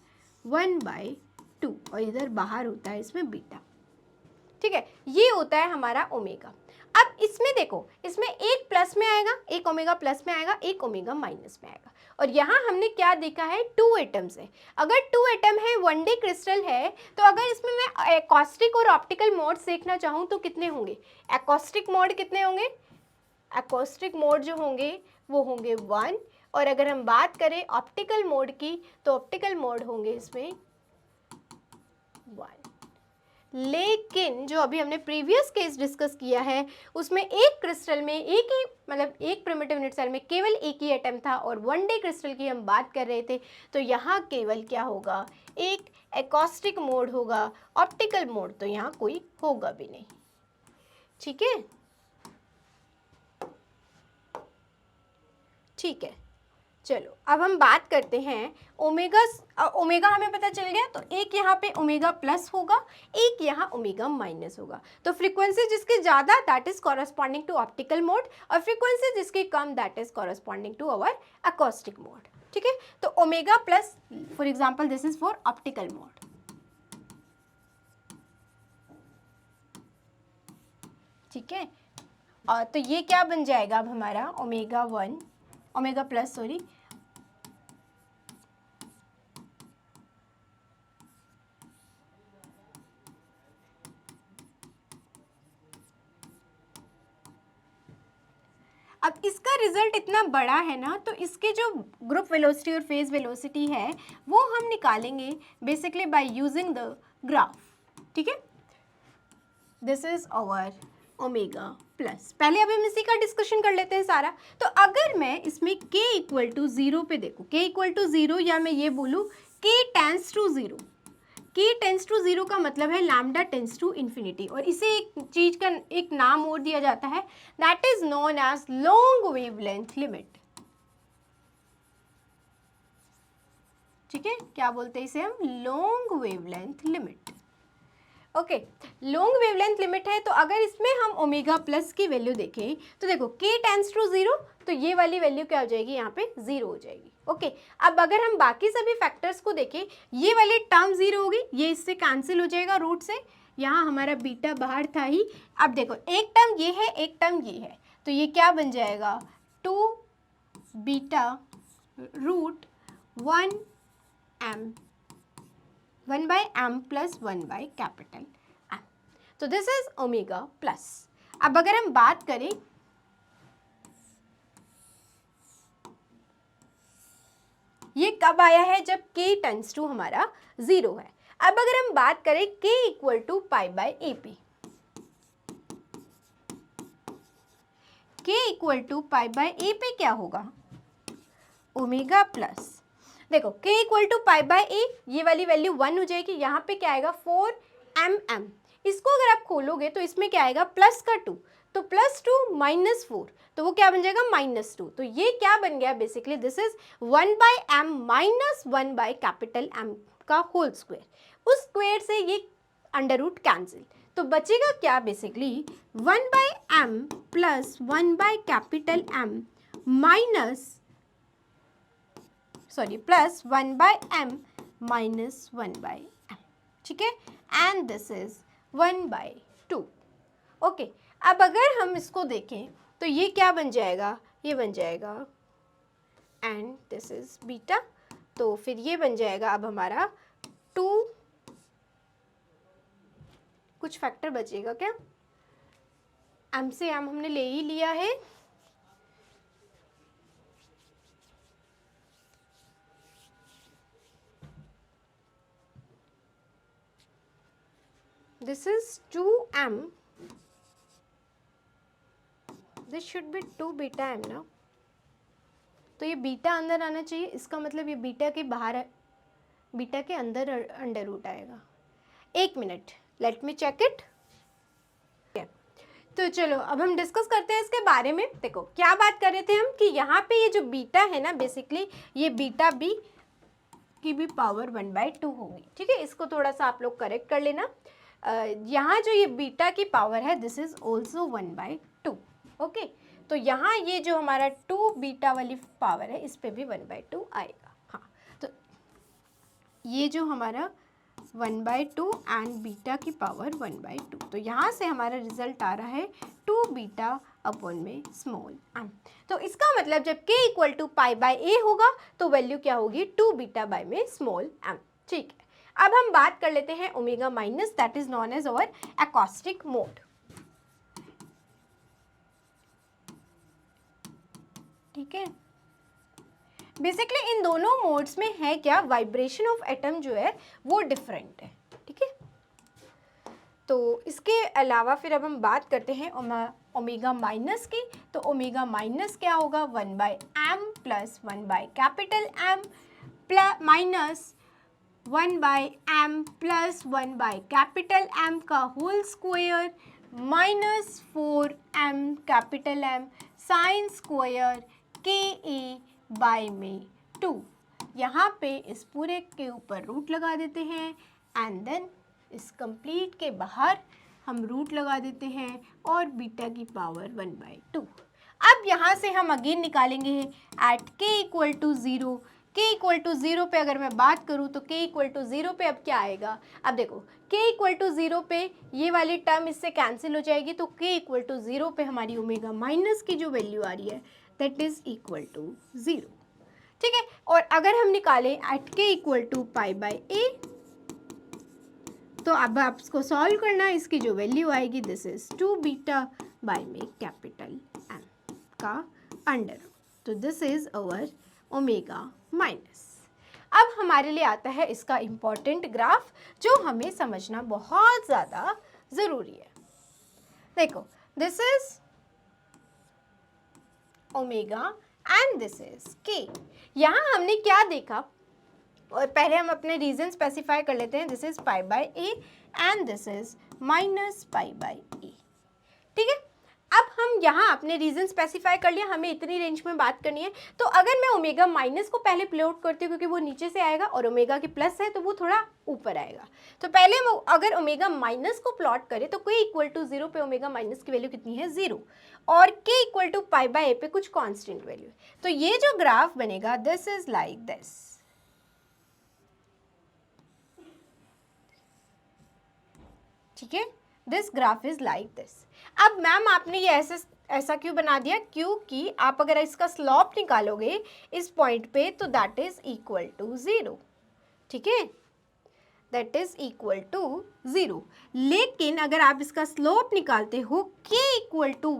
1/2 और इधर बाहर होता है इसमें बीटा, ठीक है। ये होता है हमारा ओमेगा। अब इसमें देखो, इसमें एक प्लस में आएगा, एक ओमेगा प्लस में आएगा, एक ओमेगा माइनस में आएगा। और यहाँ हमने क्या देखा है, 2 एटम्स है। अगर 2 एटम है, 1D क्रिस्टल है, तो अगर इसमें मैं एकॉस्टिक और ऑप्टिकल मोड्स देखना चाहूँ तो कितने होंगे? एकॉस्टिक मोड कितने होंगे? एकॉस्टिक मोड जो होंगे वो होंगे 1, और अगर हम बात करें ऑप्टिकल मोड की तो ऑप्टिकल मोड होंगे इसमें 1। लेकिन जो अभी हमने प्रीवियस केस डिस्कस किया है उसमें एक क्रिस्टल में एक ही, मतलब एक प्रिमिटिव यूनिट सेल में केवल एक ही एटम था और 1D क्रिस्टल की हम बात कर रहे थे, तो यहाँ केवल क्या होगा, एक एकॉस्टिक मोड होगा, ऑप्टिकल मोड तो यहाँ कोई होगा भी नहीं, ठीक है। ठीक है, चलो अब हम बात करते हैं ओमेगा। ओमेगा हमें पता चल गया, तो एक यहाँ पे ओमेगा प्लस होगा, एक यहाँ ओमेगा माइनस होगा। तो फ्रीक्वेंसी जिसकी ज़्यादा that is corresponding to optical mode, और फ्रीक्वेंसी जिसकी कम that is corresponding to our acoustic mode, ठीक है। तो omega plus for example this is for optical mode, ठीक है। और तो ये क्या बन जाएगा अब हमारा ओमेगा 1, ओमेगा प्लस सॉरी, अब इसका रिजल्ट इतना बड़ा है ना, तो इसके जो ग्रुप वेलोसिटी और फेज वेलोसिटी है वो हम निकालेंगे basically by using the graph, ठीक है। This is our omega plus. पहले अभी हम इसी का डिस्कशन कर लेते हैं सारा। तो अगर मैं इसमें k इक्वल टू 0 पे देखूँ, k इक्वल टू 0, या मैं ये बोलूँ k tends to 0, k tends to 0 का मतलब है लैम्डा टेंस टू इन्फिनिटी, और इसे एक चीज का एक नाम और दिया जाता है, that is known as long wavelength limit, ठीक है। क्या बोलते हैं इसे हम? Long wavelength limit, okay. Long wavelength limit है, तो अगर इसमें हम ओमेगा प्लस की वैल्यू देखें तो देखो k टेंस टू 0, तो ये वाली वैल्यू क्या हो जाएगी, यहाँ पे 0 हो जाएगी, ओके। अब अगर हम बाकी सभी फैक्टर्स को देखें, ये वाली टर्म 0 होगी, ये इससे कैंसिल हो जाएगा रूट से, यहाँ हमारा बीटा बाहर था ही। अब देखो एक टर्म ये है, एक टर्म ये है, तो ये क्या बन जाएगा, 2 beta root 1m 1/m plus one by capital M। तो दिस इज ओमेगा प्लस। अब अगर हम बात करें ये कब आया है, जब k टेंस टू हमारा 0 है। अब अगर हम बात करें k equal to π/AP, k equal to π/AP क्या होगा, ओमेगा प्लस। देखो k इक्वल टू π/A, ये वाली वैल्यू 1 हो जाएगी, यहाँ पे क्या आएगा 4mm, इसको अगर आप खोलोगे तो इसमें क्या आएगा प्लस का 2, तो +2 -4, तो वो क्या बन जाएगा -2। तो ये क्या बन गया basically, this is 1/m minus one by capital M का होल स्क्वायर, उस स्क्वायर से ये अंडर रूट कैंसिल, तो बचेगा क्या basically 1/m plus one by capital M minus sorry plus 1/m minus 1/m, ठीक है। And this is 1/2, okay. अब अगर हम इसको देखें तो ये क्या बन जाएगा, ये बन जाएगा एंड दिस इज बीटा, तो फिर ये बन जाएगा अब हमारा 2, कुछ फैक्टर बचेगा क्या, m से m हमने ले ही लिया है, this is 2m this should be 2 beta m ना, तो ये बीटा अंदर आना चाहिए, इसका मतलब ये बीटा के बाहर है, बीटा के अंदर अंडर रूट आएगा। एक minute, let me check it. तो चलो अब हम डिस्कस करते हैं इसके बारे में। देखो क्या बात कर रहे थे हम कि यहाँ पे ये जो बीटा है ना, बेसिकली ये बीटा बी की भी पावर 1/2 होगी, ठीक है। इसको थोड़ा सा आप लोग करेक्ट कर लेना। यहाँ जो ये बीटा की पावर है दिस इज ऑल्सो 1/2, ओके। तो यहाँ ये जो हमारा 2 बीटा वाली पावर है इस पे भी 1/2 आएगा। हाँ, तो ये जो हमारा 1/2 एंड बीटा की पावर 1/2, तो यहाँ से हमारा रिजल्ट आ रहा है 2 बीटा अपॉन में स्मॉल एम। तो इसका मतलब जब k इक्वल टू π/a होगा तो वैल्यू क्या होगी, 2 बीटा बाय में स्मॉल एम, ठीक है। अब हम बात कर लेते हैं omega minus, that is known as our acoustic mode, ठीक है। बेसिकली इन दोनों मोड्स में है क्या, वाइब्रेशन ऑफ एटम जो है वो डिफरेंट है, ठीक है। तो इसके अलावा फिर अब हम बात करते हैं ओमेगा माइनस की। तो ओमेगा माइनस क्या होगा, 1/m plus 1/M minus 1/m plus 1/M का whole square minus 4m sine square KA में 2। यहाँ पे इस पूरे के ऊपर रूट लगा देते हैं एंड देन इस कंप्लीट के बाहर हम रूट लगा देते हैं और बीटा की पावर 1/2। अब यहाँ से हम अगेन निकालेंगे at k equal to 0। k equal to 0 पे अगर मैं बात करूँ तो k इक्वल टू 0 पे अब क्या आएगा, अब देखो k इक्वल टू 0 पे ये वाली टर्म इससे कैंसिल हो जाएगी, तो k इक्वल टू 0 पे हमारी ओमेगा माइनस की जो वैल्यू आ रही है दैट इज इक्वल टू 0, ठीक है। और अगर हम निकालें eight k equal to π/a, तो अब आप इसको सॉल्व करना, इसकी जो वैल्यू आएगी दिस इज 2 बीटा बाय में कैपिटल M का अंडर, तो this is our omega minus. अब हमारे लिए आता है इसका इम्पॉर्टेंट ग्राफ जो हमें समझना बहुत ज़्यादा ज़रूरी है। देखो this is omega and this is k। यहाँ हमने क्या देखा, और पहले हम अपने रीजन स्पेसिफाई कर लेते हैं, this is π/a and this is minus π/a, ठीक है। अब हम यहाँ अपने रीजन स्पेसिफाई कर लिया, हमें इतनी रेंज में बात करनी है। तो अगर मैं ओमेगा माइनस को पहले प्लॉट करती हूँ क्योंकि वो नीचे से आएगा और ओमेगा की प्लस है तो वो थोड़ा ऊपर आएगा, तो पहले हम अगर ओमेगा माइनस को प्लॉट करें तो k इक्वल टू 0 पे ओमेगा माइनस की वैल्यू कितनी है, 0, और k इक्वल टू π/a पे कुछ कॉन्स्टेंट वैल्यू। तो ये जो ग्राफ बनेगा दिस इज लाइक दिस, ठीक है, this graph is like this. अब मैम आपने ये ऐसा क्यों बना दिया, क्योंकि आप अगर इसका स्लॉप निकालोगे इस पॉइंट पे तो दैट इज इक्वल टू 0, ठीक है, दैट इज इक्वल टू 0। लेकिन अगर आप इसका स्लोप निकालते हो k इक्वल टू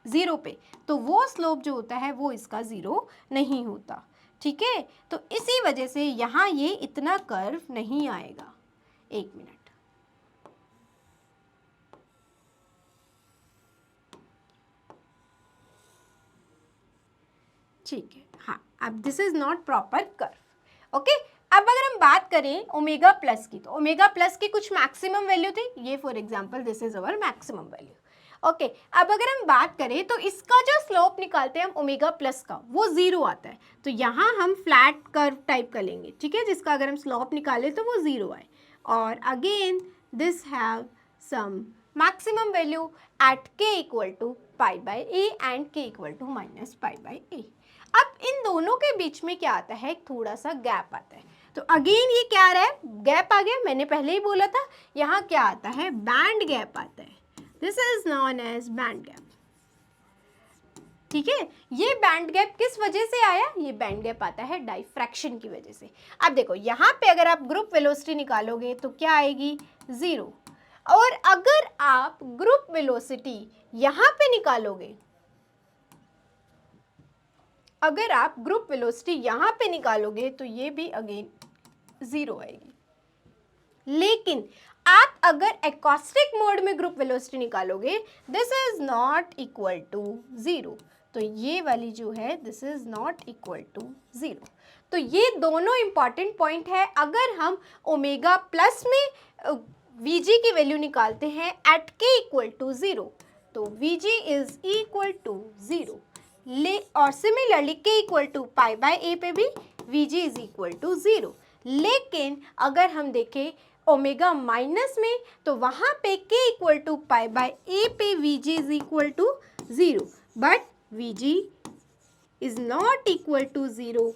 0 पे तो वो स्लोप जो होता है वो इसका 0 नहीं होता, ठीक है। तो इसी वजह से यहाँ ये इतना कर्व नहीं आएगा। एक मिनट, ठीक है, हाँ, अब this is not proper curve, okay. अब अगर हम बात करें ओमेगा प्लस की, तो ओमेगा प्लस की कुछ मैक्सिमम वैल्यू थी, ये for example this is our maximum value, okay. अब अगर हम बात करें तो इसका जो स्लोप निकालते हैं हम ओमेगा प्लस का वो 0 आता है, तो यहाँ हम फ्लैट कर्व टाइप कर लेंगे, ठीक है, जिसका अगर हम स्लोप निकालें तो वो 0 आए। और again this have some maximum value at k equal to π/a and k equal to minus π/a। अब इन दोनों के बीच में क्या आता है, थोड़ा सा गैप आता है। तो अगेन ये क्या आ रहा है, गैप आ गया, मैंने पहले ही बोला था, यहाँ क्या आता है, बैंड गैप आता है, this is known as band gap, ठीक है। ये बैंड गैप किस वजह से आया, ये बैंड गैप आता है डाइफ्रैक्शन की वजह से। अब देखो यहाँ पे अगर आप ग्रुप वेलोसिटी निकालोगे तो क्या आएगी, 0, और अगर आप ग्रुप वेलोसिटी यहाँ पे निकालोगे, अगर आप ग्रुप वेलोसिटी यहाँ पे निकालोगे तो ये भी अगेन 0 आएगी। लेकिन आप अगर एकॉस्टिक मोड में ग्रुप वेलोसिटी निकालोगे, this is not equal to 0, तो ये वाली जो है this is not equal to 0। तो ये दोनों इंपॉर्टेंट पॉइंट है। अगर हम ओमेगा प्लस में Vg की वैल्यू निकालते हैं एट k इक्वल टू 0, तो Vg इज इक्वल टू 0 ले, और similarly k equal to pi by a पे भी Vg इज इक्वल टू 0। लेकिन अगर हम देखें ओमेगा माइनस में, तो वहाँ पे k equal to pi by a पे Vg is equal to 0, but Vg is not equal to 0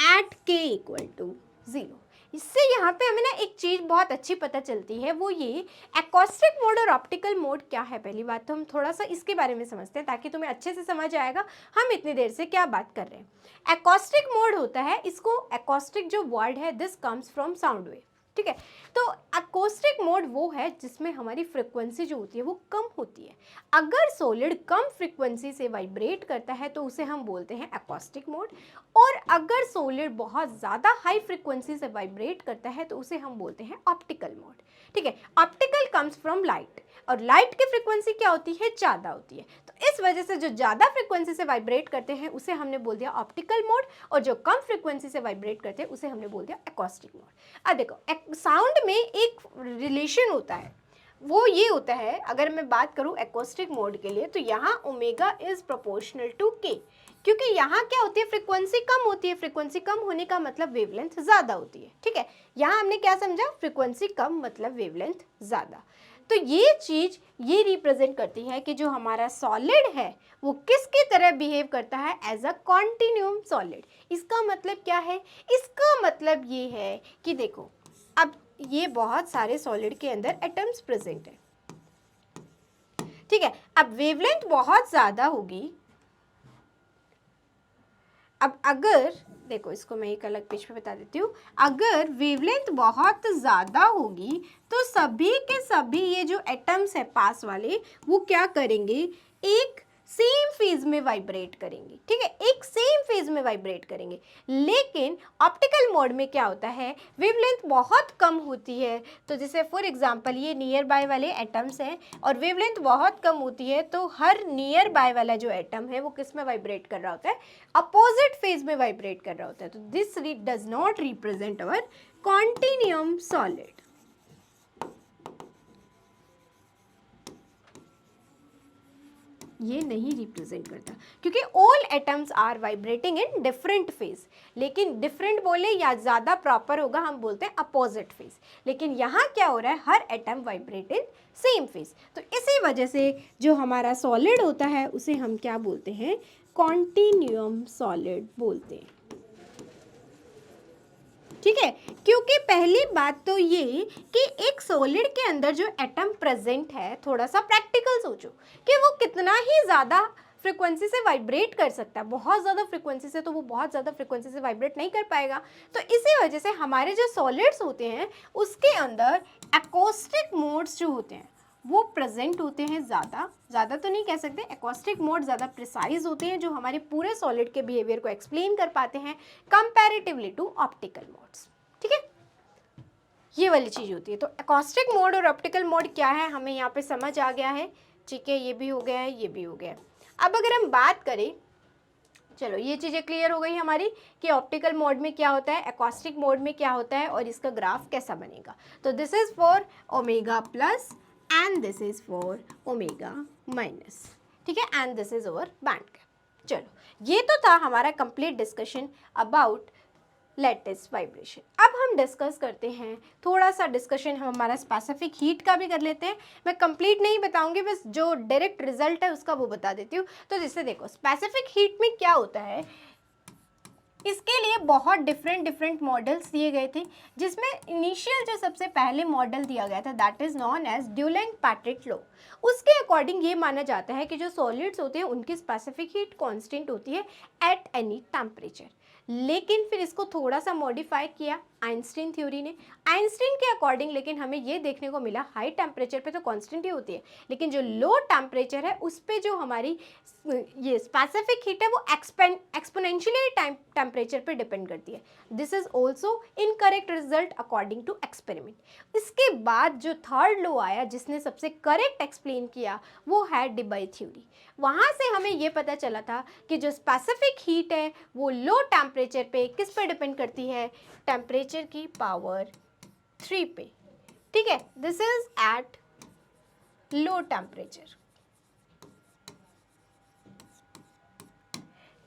at k equal to 0। इससे यहाँ पे हमें ना एक चीज़ बहुत अच्छी पता चलती है, वो ये एकॉस्टिक मोड और ऑप्टिकल मोड क्या है। पहली बात तो हम थोड़ा सा इसके बारे में समझते हैं ताकि तुम्हें अच्छे से समझ आएगा हम इतनी देर से क्या बात कर रहे हैं। एकॉस्टिक मोड होता है, इसको एकॉस्टिक जो वर्ड है this comes from sound wave, ठीक है। तो एकॉस्टिक मोड वो है जिसमें हमारी फ्रिक्वेंसी जो होती है वो कम होती है। अगर सॉलिड कम फ्रिक्वेंसी से वाइब्रेट करता है तो उसे हम बोलते हैं एकॉस्टिक मोड, और अगर सॉलिड बहुत ज़्यादा हाई फ्रिक्वेंसी से वाइब्रेट करता है तो उसे हम बोलते हैं ऑप्टिकल मोड, ठीक है। ऑप्टिकल कम्स फ्रॉम लाइट, और लाइट की फ्रिक्वेंसी क्या होती है, ज़्यादा होती है। तो इस वजह से जो ज़्यादा फ्रिक्वेंसी से वाइब्रेट करते हैं उसे हमने बोल दिया ऑप्टिकल मोड, और जो कम फ्रिक्वेंसी से वाइब्रेट करते हैं उसे हमने बोल दिया एकॉस्टिक मोड। अब देखो साउंड में एक रिलेशन होता है, वो ये होता है, अगर मैं बात करूँ एकॉस्टिक मोड के लिए, तो यहाँ ओमेगा इज प्रोपोर्शनल टू के, क्योंकि यहाँ क्या होती है, फ्रिक्वेंसी कम होती है। फ्रिक्वेंसी कम होने का मतलब वेवलेंथ ज़्यादा होती है, ठीक है। यहाँ हमने क्या समझा, फ्रिक्वेंसी कम मतलब वेवलेंथ ज़्यादा। तो ये चीज़ ये रिप्रेजेंट करती है कि जो हमारा सॉलिड है वो किसकी तरह बिहेव करता है, एज अ कॉन्टिन्यूम सॉलिड। इसका मतलब क्या है, इसका मतलब ये है कि देखो अब ये बहुत सारे सॉलिड के अंदर एटम्स प्रेजेंट है, ठीक है। अब वेवलेंथ बहुत ज़्यादा होगी। अब अगर देखो, इसको मैं एक अलग पेज पे बता देती हूँ, अगर वेवलेंथ बहुत ज़्यादा होगी तो सभी के सभी ये जो एटम्स है पास वाले, वो क्या करेंगे, एक सेम फेज में वाइब्रेट करेंगे, ठीक है, एक सेम फेज में वाइब्रेट करेंगे। लेकिन ऑप्टिकल मोड में क्या होता है, वेवलेंथ बहुत कम होती है। तो जैसे फॉर एग्जांपल ये नियर बाय वाले एटम्स हैं और वेवलेंथ बहुत कम होती है, तो हर नियर बाय वाला जो एटम है वो किस में वाइब्रेट कर रहा होता है, अपोजिट फेज में वाइब्रेट कर रहा होता है। तो this does not represent our continuum solid. ये नहीं रिप्रेजेंट करता, क्योंकि all atoms are vibrating in different phase. लेकिन डिफरेंट बोले या ज़्यादा प्रॉपर होगा, हम बोलते हैं अपोजिट फेज। लेकिन यहाँ क्या हो रहा है, हर atom vibrate in same phase. तो इसी वजह से जो हमारा सॉलिड होता है उसे हम क्या बोलते हैं, कॉन्टिन्यूम सॉलिड बोलते हैं, ठीक है। क्योंकि पहली बात तो ये कि एक सॉलिड के अंदर जो एटम प्रेजेंट है, थोड़ा सा प्रैक्टिकल सोचो कि वो कितना ही ज़्यादा फ्रिक्वेंसी से वाइब्रेट कर सकता है। बहुत ज़्यादा फ्रिक्वेंसी से तो वो बहुत ज़्यादा फ्रिक्वेंसी से वाइब्रेट नहीं कर पाएगा। तो इसी वजह से हमारे जो सॉलिड्स होते हैं उसके अंदर एकॉस्टिक मोड्स जो होते हैं वो प्रेजेंट होते हैं। ज़्यादा तो नहीं कह सकते, एकॉस्टिक मोड ज़्यादा प्रिसाइज होते हैं, जो हमारे पूरे सॉलिड के बिहेवियर को एक्सप्लेन कर पाते हैं कंपैरेटिवली टू ऑप्टिकल मोड्स, ठीक है। ये वाली चीज़ होती है। तो एकॉस्टिक मोड और ऑप्टिकल मोड क्या है, हमें यहाँ पे समझ आ गया है, ठीक है। ये भी हो गया है, ये भी हो गया है। अब अगर हम बात करें, चलो ये चीज़ें क्लियर हो गई हमारी कि ऑप्टिकल मोड में क्या होता है, एकॉस्टिक मोड में क्या होता है और इसका ग्राफ कैसा बनेगा। तो this is for omega plus and this is for omega minus, ठीक है, and this is over band gap. चलो ये तो था हमारा complete discussion about lattice vibration. अब हम डिस्कस करते हैं, थोड़ा सा डिस्कशन हम हमारा स्पेसिफिक हीट का भी कर लेते हैं। मैं कंप्लीट नहीं बताऊंगी, बस जो डायरेक्ट रिजल्ट है उसका वो बता देती हूँ। तो जैसे देखो स्पेसिफिक हीट में क्या होता है, इसके लिए बहुत डिफरेंट मॉडल्स दिए गए थे, जिसमें इनिशियल जो सबसे पहले मॉडल दिया गया था that is known as Dulong Petit law. उसके अकॉर्डिंग ये माना जाता है कि जो सॉलिड्स होते हैं उनकी स्पेसिफिक हीट कांस्टेंट होती है एट एनी टेम्परेचर। लेकिन फिर इसको थोड़ा सा मॉडिफाई किया, आइंस्टीन थ्योरी ने। आइंस्टीन के अकॉर्डिंग लेकिन हमें ये देखने को मिला हाई टेम्परेचर पे तो कांस्टेंट ही होती है, लेकिन जो लो टेम्परेचर है उस पे जो हमारी ये स्पेसिफिक हीट है वो एक्सपोनेंशियली टेम्परेचर पे डिपेंड करती है। This is also incorrect result according to experiment. इसके बाद जो थर्ड लॉ आया जिसने सबसे करेक्ट एक्सप्लेन किया वो है डिबाई थ्योरी। वहाँ से हमें ये पता चला था कि जो स्पेसिफिक हीट है वो लो टेम्परेचर पे किस पे डिपेंड करती है, टेम्परेचर की पावर 3 पे। ठीक है, this is at low temperature.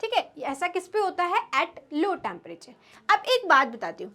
ठीक है, ऐसा किस पे होता है, एट लो टेम्परेचर। अब एक बात बताती हूँ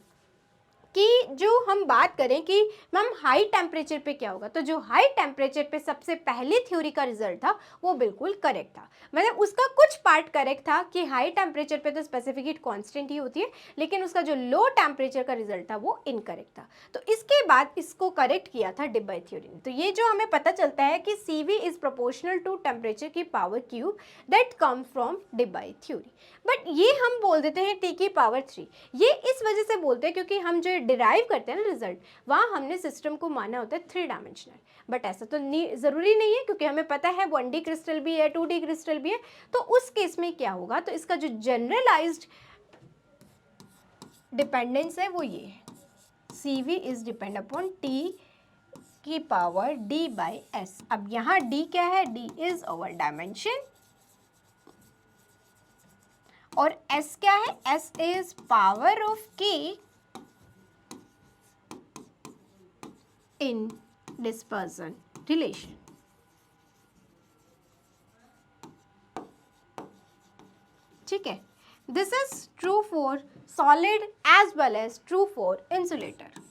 कि जो हम बात करें कि मैम हाई टेम्परेचर पे क्या होगा, तो जो हाई टेम्परेचर पे सबसे पहले थ्योरी का रिजल्ट था वो बिल्कुल करेक्ट था। मतलब उसका कुछ पार्ट करेक्ट था कि हाई टेम्परेचर पे तो स्पेसिफिक हीट कांस्टेंट ही होती है, लेकिन उसका जो लो टेम्परेचर का रिजल्ट था वो इनकरेक्ट था। तो इसके बाद इसको करेक्ट किया था डिबाई थ्योरी ने। तो ये जो हमें पता चलता है कि CV is proportional to temperature की power cube that come from Debye theory. But ये हम बोल देते हैं T की पावर 3। ये इस वजह से बोलते हैं क्योंकि हम जो डिराइव करते हैं ना रिजल्ट, वहाँ हमने सिस्टम को माना होता है 3 डायमेंशनल। बट ऐसा तो ज़रूरी नहीं है, क्योंकि हमें पता है 1D क्रिस्टल भी है, 2D क्रिस्टल भी है। तो उस केस में क्या होगा, तो इसका जो जनरलाइज्ड डिपेंडेंस है वो ये है, CV is depend upon T की पावर D/S। अब यहाँ D क्या है, D इज आवर डायमेंशन और S क्या है, S is power of K in dispersion relation. ठीक है, this is true for solid as well as true for insulator.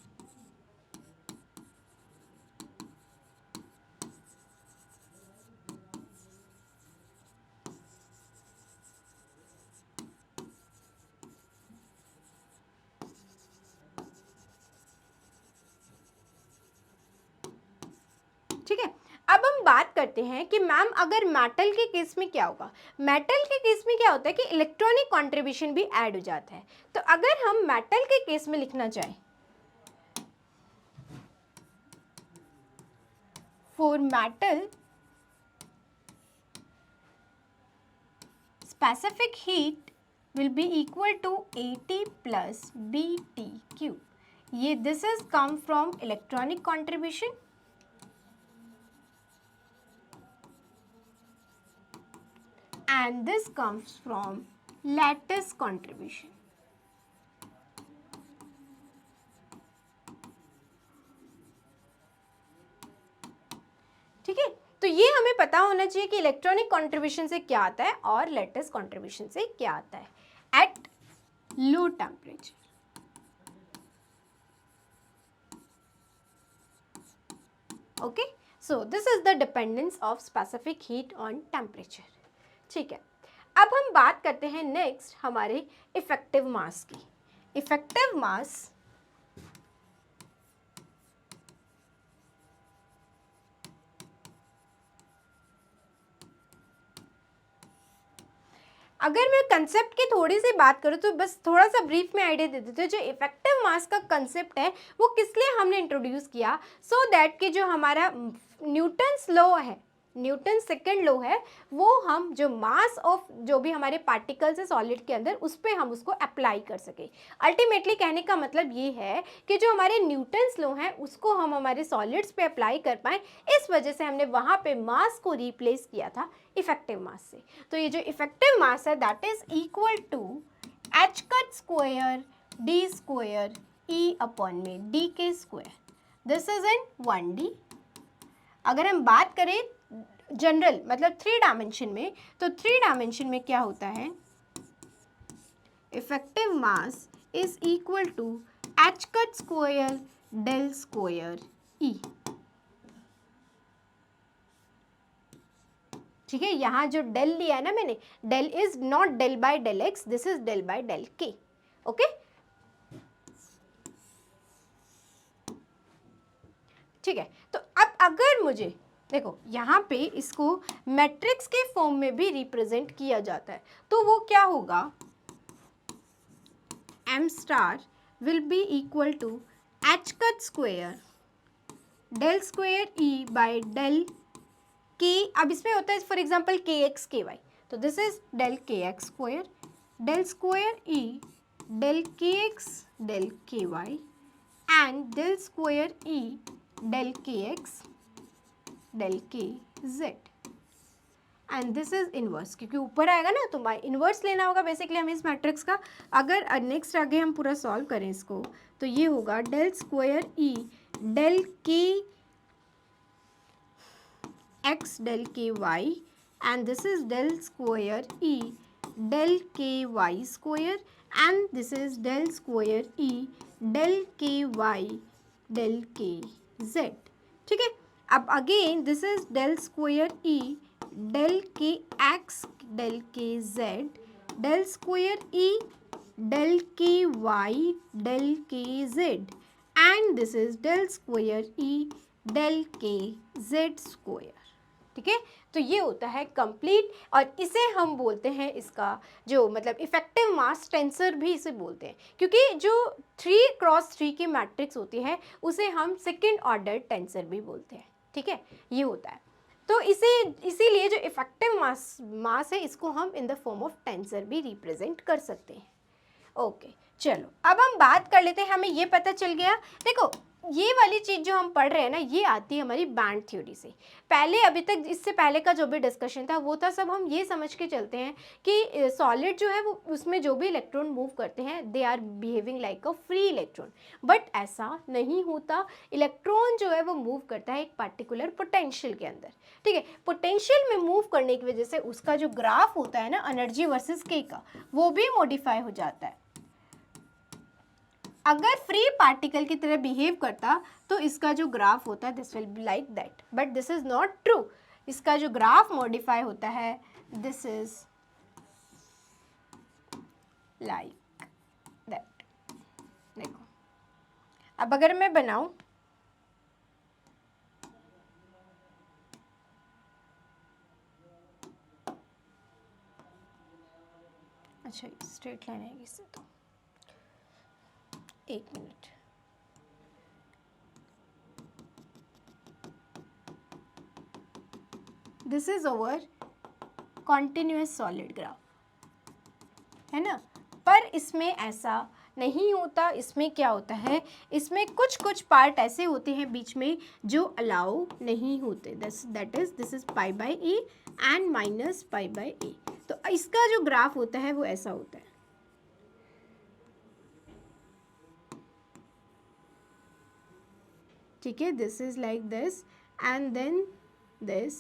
ठीक है, अब हम बात करते हैं कि मैम अगर मेटल के केस में क्या होगा। मेटल के केस में क्या होता है कि इलेक्ट्रॉनिक कंट्रीब्यूशन भी ऐड हो जाता है। तो अगर हम मेटल के केस में लिखना चाहें, for metal specific heat will be equal to AT plus BT cube. ये this is come from electronic contribution and this comes from lattice contribution. ठीक है, तो ये हमें पता होना चाहिए कि इलेक्ट्रॉनिक कंट्रीब्यूशन से क्या आता है और लैटिस कंट्रीब्यूशन से क्या आता है at low temperature. Okay, so this is the dependence of specific heat on temperature. ठीक है, अब हम बात करते हैं नेक्स्ट हमारे इफेक्टिव मास की। इफेक्टिव मास अगर मैं कंसेप्ट की थोड़ी सी बात करूँ तो बस थोड़ा सा ब्रीफ में आइडिया दे देते हैं। जो इफेक्टिव मास का कंसेप्ट है वो किस लिए हमने इंट्रोड्यूस किया, सो दैट कि जो हमारा न्यूटन्स लॉ है, न्यूटन सेकेंड लॉ है, वो हम जो मास ऑफ जो भी हमारे पार्टिकल्स है सॉलिड के अंदर उस पर हम उसको अप्लाई कर सके। अल्टीमेटली कहने का मतलब ये है कि जो हमारे न्यूटन्स लॉ है उसको हम हमारे सॉलिड्स पे अप्लाई कर पाएँ, इस वजह से हमने वहाँ पे मास को रिप्लेस किया था इफेक्टिव मास से। तो ये जो इफेक्टिव मास है that is equal to h cut square d square e upon में d k square. This is in 1D। अगर हम बात करें जनरल मतलब 3 डायमेंशन में, तो 3 डायमेंशन में क्या होता है, effective mass is equal to h cut square del square E. ठीक है, यहाँ जो डेल लिया है ना मैंने, del is not del by del x, this is del by del k. Okay, ठीक है, तो अब अगर मुझे देखो यहाँ पे इसको मैट्रिक्स के फॉर्म में भी रिप्रेजेंट किया जाता है, तो वो क्या होगा, m star will be equal to h cut square del square e by del k, अब इसमें होता है for example k x k y, तो this is del k x square del square e del k x del k y and del square e del k x del k z and this is inverse, क्योंकि ऊपर आएगा ना तो bye inverse लेना होगा basically हमें इस matrix का। अगर नेक्स्ट आगे हम पूरा सॉल्व करें इसको तो ये होगा del square E del k x del k y and this is del square E del k y square and this is del square E del k y del k z. ठीक है, अब again this is del square E del k x del k z del square E del k y del k z and this is del square E del k z square. ठीक है, तो ये होता है complete, और इसे हम बोलते हैं इसका जो मतलब इफेक्टिव मास टेंसर भी इसे बोलते हैं, क्योंकि जो 3x3 की मैट्रिक्स होती है उसे हम सेकेंड ऑर्डर टेंसर भी बोलते हैं। ठीक है, ये होता है, तो इसीलिए जो इफेक्टिव मास है इसको हम in the form of tensor भी रिप्रेजेंट कर सकते हैं। ओके, चलो अब हम बात कर लेते हैं, हमें ये पता चल गया। देखो ये वाली चीज़ जो हम पढ़ रहे हैं ना ये आती है हमारी बैंड थ्योरी से। पहले अभी तक इससे पहले का जो भी डिस्कशन था वो था सब हम ये समझ के चलते हैं कि सॉलिड जो है वो उसमें जो भी इलेक्ट्रॉन मूव करते हैं they are behaving like a free electron, but ऐसा नहीं होता। इलेक्ट्रॉन जो है वो मूव करता है एक पर्टिकुलर पोटेंशियल के अंदर। ठीक है, पोटेंशियल में मूव करने की वजह से उसका जो ग्राफ होता है ना एनर्जी वर्सेस के का, वो भी मॉडिफाई हो जाता है। अगर फ्री पार्टिकल की तरह बिहेव करता तो इसका जो ग्राफ होता है this will be like that, but this is not true. इसका जो ग्राफ मॉडिफाई होता है दिस इज लाइक दैट। देखो अब अगर मैं बनाऊं, अच्छा स्ट्रेट लाइन आएगी इससे, तो एक minute, this is over continuous solid graph है ना, पर इसमें ऐसा नहीं होता। इसमें क्या होता है, इसमें कुछ कुछ पार्ट ऐसे होते हैं बीच में जो अलाउ नहीं होते, that is this is pi by a and minus pi by a. तो इसका जो ग्राफ होता है वो ऐसा होता है। ठीक है, this is like this and then this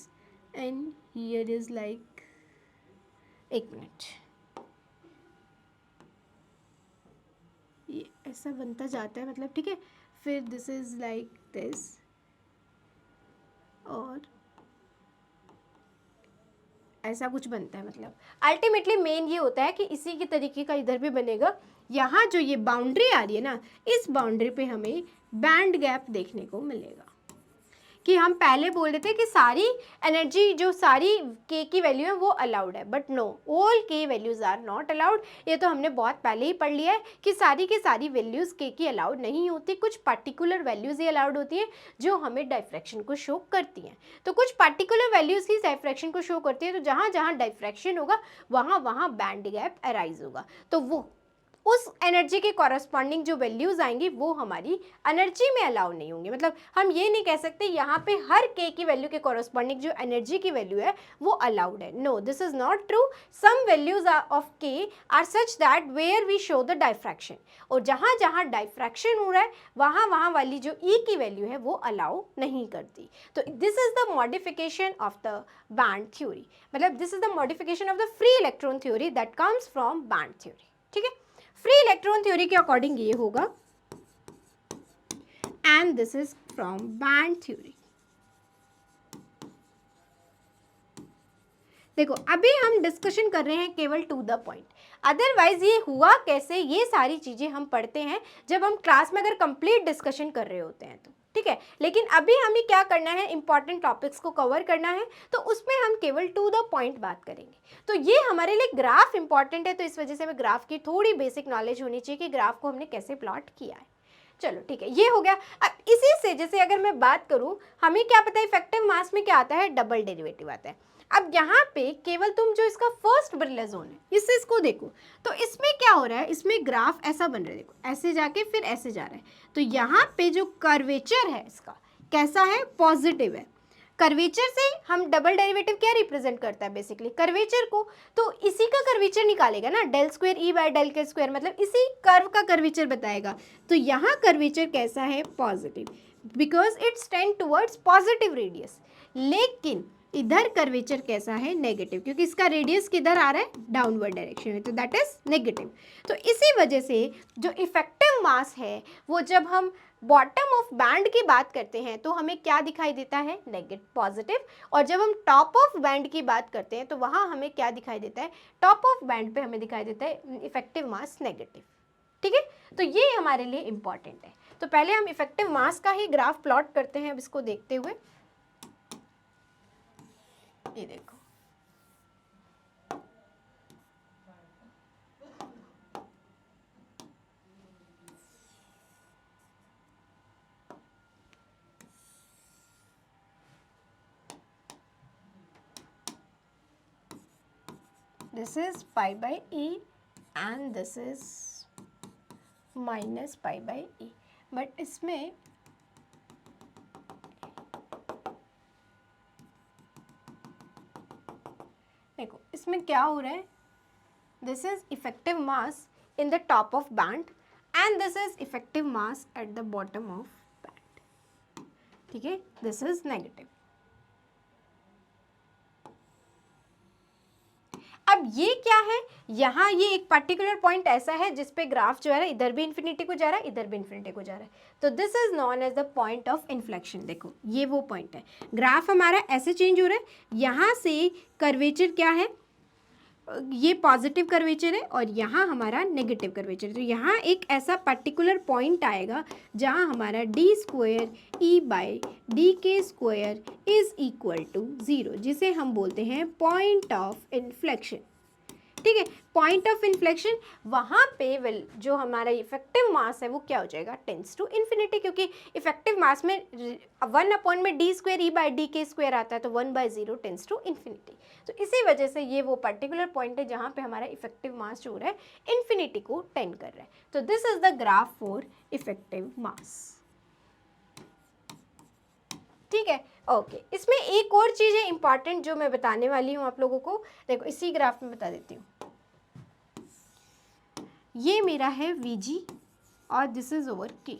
and here is like, एक मिनट, ये ऐसा बनता जाता है मतलब। ठीक है, फिर दिस इज लाइक दिस और ऐसा कुछ बनता है। मतलब अल्टीमेटली मेन ये होता है कि इसी की तरीके का इधर भी बनेगा। यहाँ जो ये बाउंड्री आ रही है ना, इस बाउंड्री पे हमें बैंड गैप देखने को मिलेगा। कि हम पहले बोल रहे थे कि सारी एनर्जी जो सारी के की वैल्यू है वो अलाउड है, बट नो, ऑल के वैल्यूज़ आर नॉट अलाउड। ये तो हमने बहुत पहले ही पढ़ लिया है कि सारी की सारी वैल्यूज़ के की अलाउड नहीं होती। कुछ पर्टिकुलर वैल्यूज़ ही अलाउड होती हैं जो हमें डाइफ्रैक्शन को शो करती हैं। तो कुछ पर्टिकुलर वैल्यूज़ ही डाइफ्रैक्शन को शो करती है, तो जहाँ जहाँ डाइफ्रैक्शन होगा वहाँ वहाँ बैंड गैप अराइज होगा। तो वो उस एनर्जी के कॉरस्पॉन्डिंग जो वैल्यूज आएंगी वो हमारी एनर्जी में अलाउ नहीं होंगी। मतलब हम ये नहीं कह सकते यहाँ पे हर के की वैल्यू के कॉरस्पॉन्डिंग जो एनर्जी की वैल्यू है वो अलाउड है। No, this is not true. Some values of k are such that where we show the diffraction, और जहाँ जहाँ डाइफ्रैक्शन हो रहा है वहाँ वहाँ वाली जो ई की वैल्यू है वो अलाउ नहीं करती। तो this is the modification of the band theory, मतलब this is the modification of the free electron theory that comes from band theory. ठीक है, फ्री इलेक्ट्रॉन थ्योरी के अकॉर्डिंग ये होगा and this is from band theory. देखो अभी हम discussion कर रहे हैं केवल टू द पॉइंट, अदरवाइज ये हुआ कैसे, ये सारी चीजें हम पढ़ते हैं जब हम क्लास में अगर कंप्लीट डिस्कशन कर रहे होते हैं। तो ठीक है। लेकिन अभी हमें क्या करना है, इंपॉर्टेंट टॉपिक्स को कवर करना है, तो उसमें हम केवल टू द पॉइंट बात करेंगे। तो ये हमारे लिए ग्राफ इंपॉर्टेंट है, तो इस वजह से हमें ग्राफ की थोड़ी बेसिक नॉलेज होनी चाहिए कि ग्राफ को हमने कैसे प्लॉट किया है। चलो ठीक है, ये हो गया। अब इसी से जैसे अगर मैं बात करूं, हमें क्या पता है इफेक्टिव मास में क्या आता है, डबल डेरिवेटिव आता है। अब यहाँ पे केवल तुम जो इसका फर्स्ट बर्नौली जोन है इसको देखो, तो इसमें क्या हो रहा है, इसमें ग्राफ ऐसा बन रहा है, देखो ऐसे जाके फिर ऐसे जा रहा है। तो यहाँ पे जो कर्वेचर है इसका कैसा है, पॉजिटिव है। कर्वेचर से हम डबल डेरिवेटिव क्या रिप्रेजेंट करता है, बेसिकली कर्वेचर को, तो इसी का कर्वेचर निकालेगा ना, del square e by del k square, मतलब इसी कर्व का कर्वेचर बताएगा। तो यहाँ कर्वेचर कैसा है, positive, because it's tend towards positive radius. लेकिन इधर कर्वेचर कैसा है, नेगेटिव, क्योंकि इसका रेडियस किधर आ रहा है, डाउनवर्ड डायरेक्शन में, तो दैट इज नेगेटिव। तो इसी वजह से जो इफेक्टिव मास है वो जब हम बॉटम ऑफ बैंड की बात करते हैं तो हमें क्या दिखाई देता है, नेगेटिव, पॉजिटिव। और जब हम टॉप ऑफ बैंड की बात करते हैं तो वहाँ हमें क्या दिखाई देता है, टॉप ऑफ बैंड पे हमें दिखाई देता है इफेक्टिव मास नेगेटिव। ठीक है, तो ये हमारे लिए इंपॉर्टेंट है। तो पहले हम इफेक्टिव मास का ही ग्राफ प्लॉट करते हैं अब इसको देखते हुए। ये देखो, this is pi by e and this is minus pi by e, but इसमें देखो इसमें क्या हो रहा है, this is effective mass in the top of band and this is effective mass at the bottom of band. ठीक है, this is negative. अब ये क्या है, यहाँ ये एक पर्टिकुलर पॉइंट ऐसा है जिस पे ग्राफ जो है ना इधर भी इन्फिनिटी को जा रहा है, इधर भी इन्फिनिटी को जा रहा है, तो this is known as the point of inflection. देखो ये वो पॉइंट है, ग्राफ हमारा ऐसे चेंज हो रहा है, यहाँ से कर्वेचर क्या है, ये पॉजिटिव कर्वेचर है और यहाँ हमारा नेगेटिव कर्वेचर है। तो यहाँ एक ऐसा पर्टिकुलर पॉइंट आएगा जहाँ हमारा D square e bye D k square is equal to 0, जिसे हम बोलते हैं पॉइंट ऑफ इन्फ्लेक्शन। ठीक है, पॉइंट ऑफ इन्फ्लेक्शन, वहाँ पे जो हमारा इफेक्टिव मास है वो क्या हो जाएगा, टेंस टू इन्फिनिटी, क्योंकि इफेक्टिव मास में 1 में D square e bye D k square आता है, तो 1/0 टेंस टू इन्फिनिटी। तो इसी वजह से ये वो पर्टिकुलर पॉइंट है जहाँ पे हमारा इफेक्टिव मास जो हो रहा है इन्फिनिटी को टेंड कर रहा है। तो this is the graph for effective mass. ठीक है, ओके। इसमें एक और चीज़ है इंपॉर्टेंट जो मैं बताने वाली हूँ आप लोगों को, देखो इसी ग्राफ में बता देती हूँ। ये मेरा है Vg और this is over K।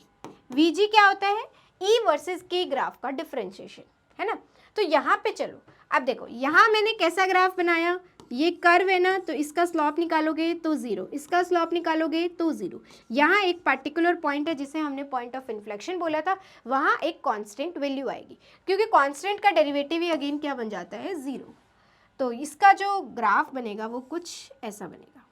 Vg क्या होता है, E वर्सेस K ग्राफ का डिफरेंशिएशन है ना। तो यहाँ पे चलो, अब देखो यहाँ मैंने कैसा ग्राफ बनाया, ये कर्व है ना, तो इसका स्लॉप निकालोगे तो 0, इसका स्लॉप निकालोगे तो 0। यहाँ एक पर्टिकुलर पॉइंट है जिसे हमने पॉइंट ऑफ इन्फ्लेक्शन बोला था, वहाँ एक कांस्टेंट वैल्यू आएगी, क्योंकि कांस्टेंट का डेरिवेटिव ही अगेन क्या बन जाता है, 0। तो इसका जो ग्राफ बनेगा वो कुछ ऐसा बनेगा।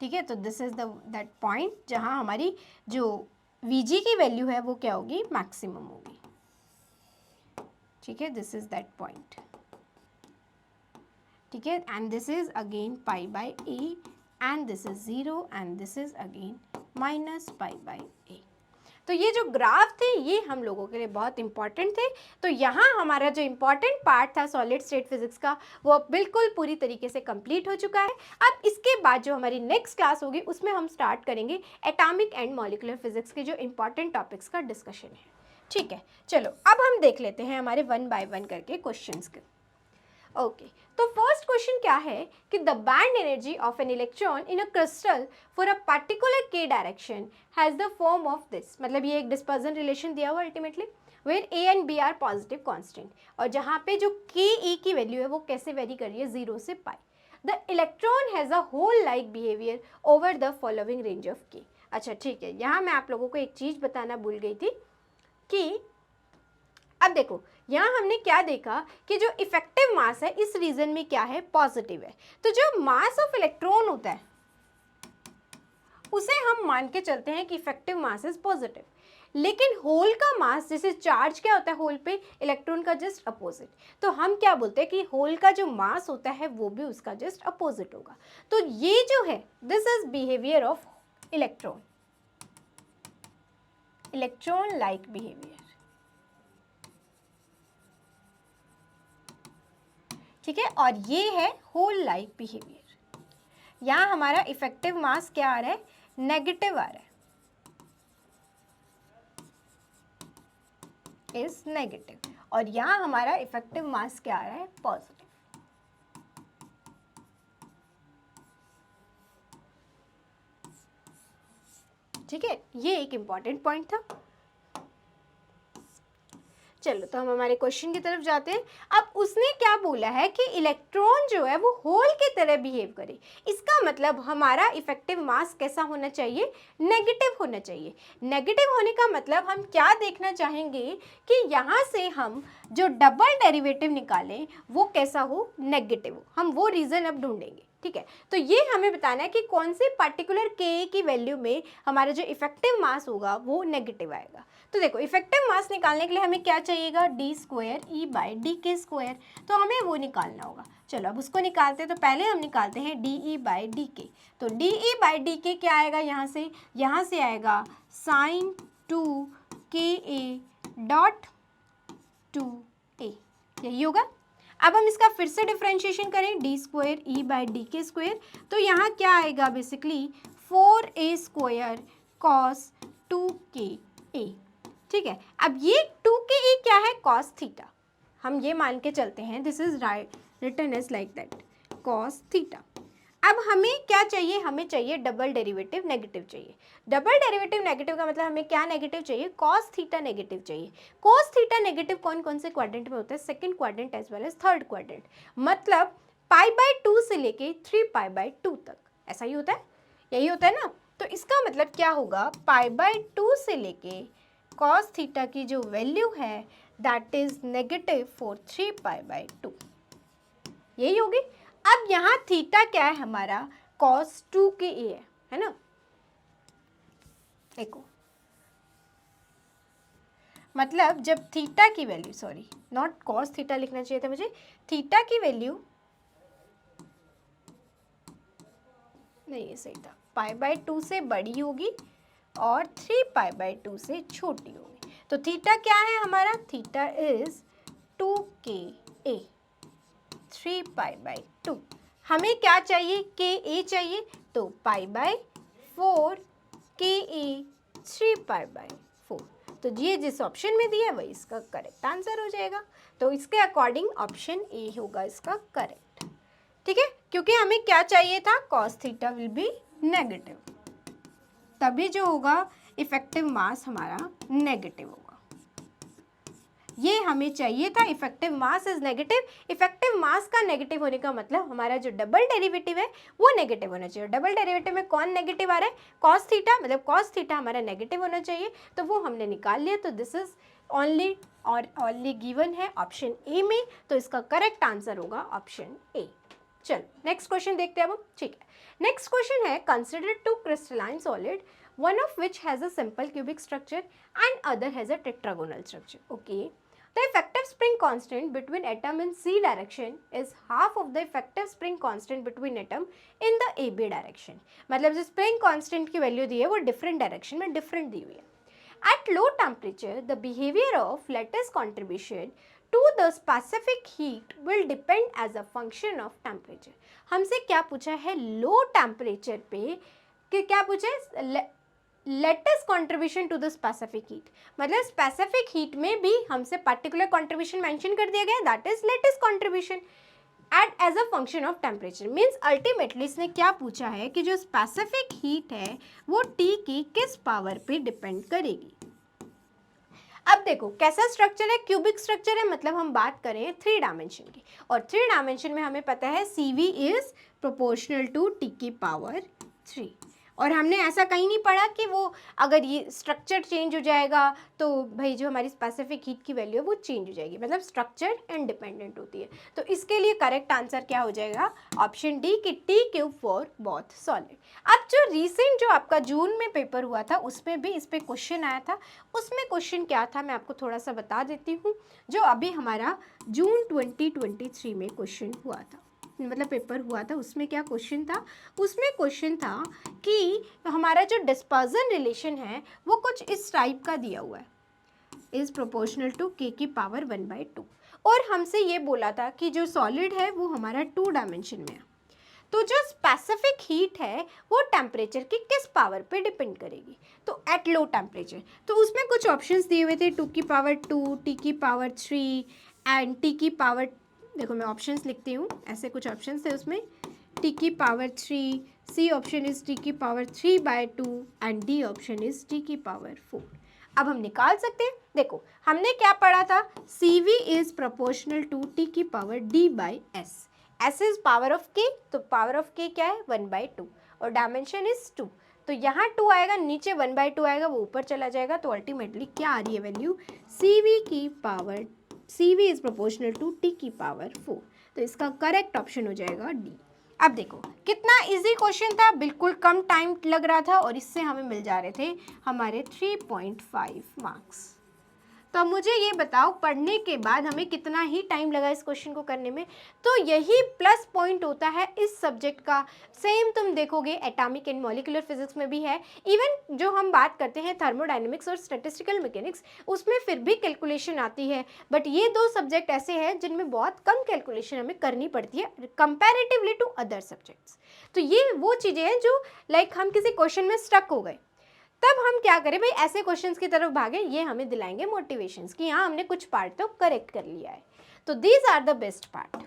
ठीक है, तो दिस इज दैट पॉइंट जहाँ हमारी जो Vg की वैल्यू है वो क्या होगी, मैक्सिमम होगी। ठीक है, दिस इज दैट पॉइंट। ठीक है, and this is again pi by a and this is 0 and this is again minus pi by a. तो ये जो ग्राफ थे ये हम लोगों के लिए बहुत इंपॉर्टेंट थे। तो यहाँ हमारा जो इम्पॉर्टेंट पार्ट था सॉलिड स्टेट फिजिक्स का वो बिल्कुल पूरी तरीके से कंप्लीट हो चुका है। अब इसके बाद जो हमारी नेक्स्ट क्लास होगी उसमें हम स्टार्ट करेंगे एटॉमिक एंड मॉलिक्यूलर फिजिक्स के जो इंपॉर्टेंट टॉपिक्स का डिस्कशन है। ठीक है, चलो अब हम देख लेते हैं हमारे 1 बाय 1 करके क्वेश्चंस के। ओके, तो फर्स्ट क्वेश्चन क्या है कि the band energy of an electron in a crystal for a particular k direction has the form of this. मतलब ये एक डिस्पर्जन रिलेशन दिया हुआ ultimately, where a and b are positive constant, और जहाँ पे जो के ई की वैल्यू है वो कैसे वेरी कर रही है, 0 से pi. The electron has a hole like behaviour over the following range of k. अच्छा ठीक है, यहाँ मैं आप लोगों को एक चीज़ बताना भूल गई थी कि अब देखो यहाँ हमने क्या देखा कि जो इफेक्टिव मास है इस रीजन में क्या है, पॉजिटिव है। तो जो मास ऑफ इलेक्ट्रॉन होता है उसे हम मान के चलते हैं कि इफेक्टिव मास इज पॉजिटिव। लेकिन होल का मास, जैसे चार्ज क्या होता है होल पे, इलेक्ट्रॉन का जस्ट अपोजिट, तो हम क्या बोलते हैं कि होल का जो मास होता है वो भी उसका जस्ट अपोजिट होगा। तो ये जो है this is behaviour of electron, electron like behaviour. ठीक है, और ये है होल लाइक बिहेवियर। यहाँ हमारा इफेक्टिव मास क्या आ रहा है, नेगेटिव आ रहा है, इज नेगेटिव, और यहाँ हमारा इफेक्टिव मास क्या आ रहा है, पॉजिटिव। ठीक है, ये एक इंपॉर्टेंट पॉइंट था। चलो तो हम हमारे क्वेश्चन की तरफ जाते हैं। अब उसने क्या बोला है कि इलेक्ट्रॉन जो है वो होल की तरह बिहेव करे। इसका मतलब हमारा इफेक्टिव मास कैसा होना चाहिए, नेगेटिव होना चाहिए। नेगेटिव होने का मतलब हम क्या देखना चाहेंगे कि यहाँ से हम जो डबल डेरिवेटिव निकालें वो कैसा हो, नेगेटिव हो। हम वो रीज़न अब ढूंढेंगे। ठीक है, तो ये हमें बताना है कि कौन से पर्टिकुलर के की वैल्यू में हमारा जो इफेक्टिव मास होगा वो नेगेटिव आएगा। तो देखो इफेक्टिव मास निकालने के लिए हमें क्या चाहिएगा, D square E by d k square, तो हमें वो निकालना होगा। चलो अब उसको निकालते हैं। तो पहले हम निकालते हैं डी ई बाई डी के। तो डी ई बाई डी के क्या आएगा, यहाँ से आएगा साइन 2 के ए डॉट 2a, यही होगा। अब हम इसका फिर से डिफ्रेंशिएशन करें, D square E by d k square, तो यहाँ क्या आएगा basically 4a square cos 2ka। ठीक है, अब ये 2ka क्या है, कॉस थीटा। हम ये मान के चलते हैं this is written as like that, cos theta. अब हमें क्या चाहिए, हमें चाहिए डबल डेरिवेटिव नेगेटिव चाहिए। डबल डेरिवेटिव नेगेटिव का मतलब हमें क्या नेगेटिव चाहिए, कॉस थीटा नेगेटिव चाहिए। कॉस थीटा नेगेटिव कौन कौन से क्वाड्रेंट में होता है, second quadrant as well as third quadrant, मतलब π/2 से लेके 3π/2 तक, ऐसा ही होता है, यही होता है ना। तो इसका मतलब क्या होगा, π/2 से लेके कॉस थीटा की जो वैल्यू है दैट इज नेगेटिव फॉर 3π/2, यही होगी। अब यहाँ थीटा क्या है हमारा, cos 2ka है ना। देखो मतलब जब थीटा की value, sorry not cos theta लिखना चाहिए था मुझे, थीटा की वैल्यू नहीं, ये सही था, π/2 से बड़ी होगी और 3π/2 से छोटी होगी। तो थीटा क्या है हमारा, थीटा इज 2ka 3π/2। हमें क्या चाहिए, ka चाहिए, तो π/4 ka 3π/4। तो ये जिस ऑप्शन में दिया है वही इसका करेक्ट आंसर हो जाएगा। तो इसके अकॉर्डिंग ऑप्शन ए होगा इसका करेक्ट। ठीक है, क्योंकि हमें क्या चाहिए था, cos theta will be negative, तभी जो होगा इफेक्टिव मास हमारा नेगेटिव होगा। ये हमें चाहिए था, effective mass is negative. Effective mass का नेगेटिव होने का मतलब हमारा जो डबल डेरिवेटिव है वो नेगेटिव होना चाहिए। डबल डेरिवेटिव में कौन नेगेटिव आ रहा है, cos थीटा, मतलब cos थीटा हमारा नेगेटिव होना चाहिए, तो वो हमने निकाल लिया। तो दिस इज ओनली गिवन है ऑप्शन ए में, तो इसका करेक्ट आंसर होगा ऑप्शन ए। चलो नेक्स्ट क्वेश्चन देखते हैं अब। ठीक है, नेक्स्ट क्वेश्चन है, consider two crystalline solid, one of which has a simple cubic structure and other has a tetragonal structure. Okay, the effective spring constant between atom in C direction is half of the effective spring constant between atom in the AB direction. मतलब जो spring constant की value दी है वो different direction में different दी हुई है। At low temperature, the behavior of lattice contribution to the specific heat will depend as a function of temperature. हमसे क्या पूछा है, लो टेम्परेचर पे कि क्या पूछा है, lattice contribution to the specific heat, मतलब स्पेसिफिक हीट में भी हमसे पर्टिकुलर कॉन्ट्रीब्यूशन मेंशन कर दिया गया, that is lattice contribution at as a function of temperature. Means ultimately इसने क्या पूछा है कि जो स्पेसिफिक हीट है वो टी की किस पावर पे डिपेंड करेगी। अब देखो कैसा स्ट्रक्चर है, क्यूबिक स्ट्रक्चर है, मतलब हम बात करें 3 डायमेंशन की, और 3 डायमेंशन में हमें पता है CV is proportional to t की पावर 3, और हमने ऐसा कहीं नहीं पढ़ा कि वो अगर ये स्ट्रक्चर चेंज हो जाएगा तो भाई जो हमारी स्पेसिफिक हीट की वैल्यू है वो चेंज हो जाएगी, मतलब स्ट्रक्चर इंडिपेंडेंट होती है। तो इसके लिए करेक्ट आंसर क्या हो जाएगा, ऑप्शन डी कि T³ फॉर बोथ सॉलिड। अब जो रिसेंट जो आपका जून में पेपर हुआ था उसमें भी इस पर क्वेश्चन आया था, उसमें क्वेश्चन क्या था मैं आपको थोड़ा सा बता देती हूँ। जो अभी हमारा जून 2023 में क्वेश्चन हुआ था, मतलब पेपर हुआ था, उसमें क्या क्वेश्चन था, उसमें क्वेश्चन था कि हमारा जो डिस्पर्जन रिलेशन है वो कुछ इस टाइप का दिया हुआ है, इज प्रोपोर्शनल टू k की पावर 1/2, और हमसे ये बोला था कि जो सॉलिड है वो हमारा 2 डायमेंशन में है। तो जो स्पेसिफिक हीट है वो टेम्परेचर की किस पावर पे डिपेंड करेगी, तो एट लो टेम्परेचर। तो उसमें कुछ ऑप्शंस दिए हुए थे, 2 की पावर 2, T की पावर 3 एंड T की पावर, देखो मैं ऑप्शंस लिखती हूँ, ऐसे कुछ ऑप्शंस थे उसमें, T की power 3, C option is T की power 3/2 and D option is T की पावर 4। अब हम निकाल सकते हैं, देखो हमने क्या पढ़ा था, CV is proportional to T की power D/S, S is power of K, तो पावर ऑफ K क्या है 1/2 और डायमेंशन इज 2, तो यहाँ 2 आएगा, नीचे 1/2 आएगा, वो ऊपर चला जाएगा, तो अल्टीमेटली क्या आ रही है value, CV is proportional to T की पावर 4, तो इसका करेक्ट ऑप्शन हो जाएगा डी। अब देखो कितना इजी क्वेश्चन था, बिल्कुल कम टाइम लग रहा था और इससे हमें मिल जा रहे थे हमारे 3.5 मार्क्स। तो अब मुझे ये बताओ पढ़ने के बाद हमें कितना ही टाइम लगा इस क्वेश्चन को करने में, तो यही प्लस पॉइंट होता है इस सब्जेक्ट का। सेम तुम देखोगे एटॉमिक एंड मॉलिक्यूलर फिजिक्स में भी है, इवन जो हम बात करते हैं थर्मोडायनेमिक्स और स्टैटिस्टिकल मैकेनिक्स उसमें फिर भी कैलकुलेशन आती है, बट ये 2 सब्जेक्ट ऐसे हैं जिनमें बहुत कम कैलकुलेशन हमें करनी पड़ती है कंपैरेटिवली टू अदर सब्जेक्ट्स। तो ये वो चीज़ें हैं जो लाइक हम किसी क्वेश्चन में स्टक हो गए, तब हम क्या करें भाई, ऐसे क्वेश्चंस की तरफ भागे, ये हमें दिलाएंगे मोटिवेशंस कि हाँ हमने कुछ पार्ट तो करेक्ट कर लिया है। तो these are the best part,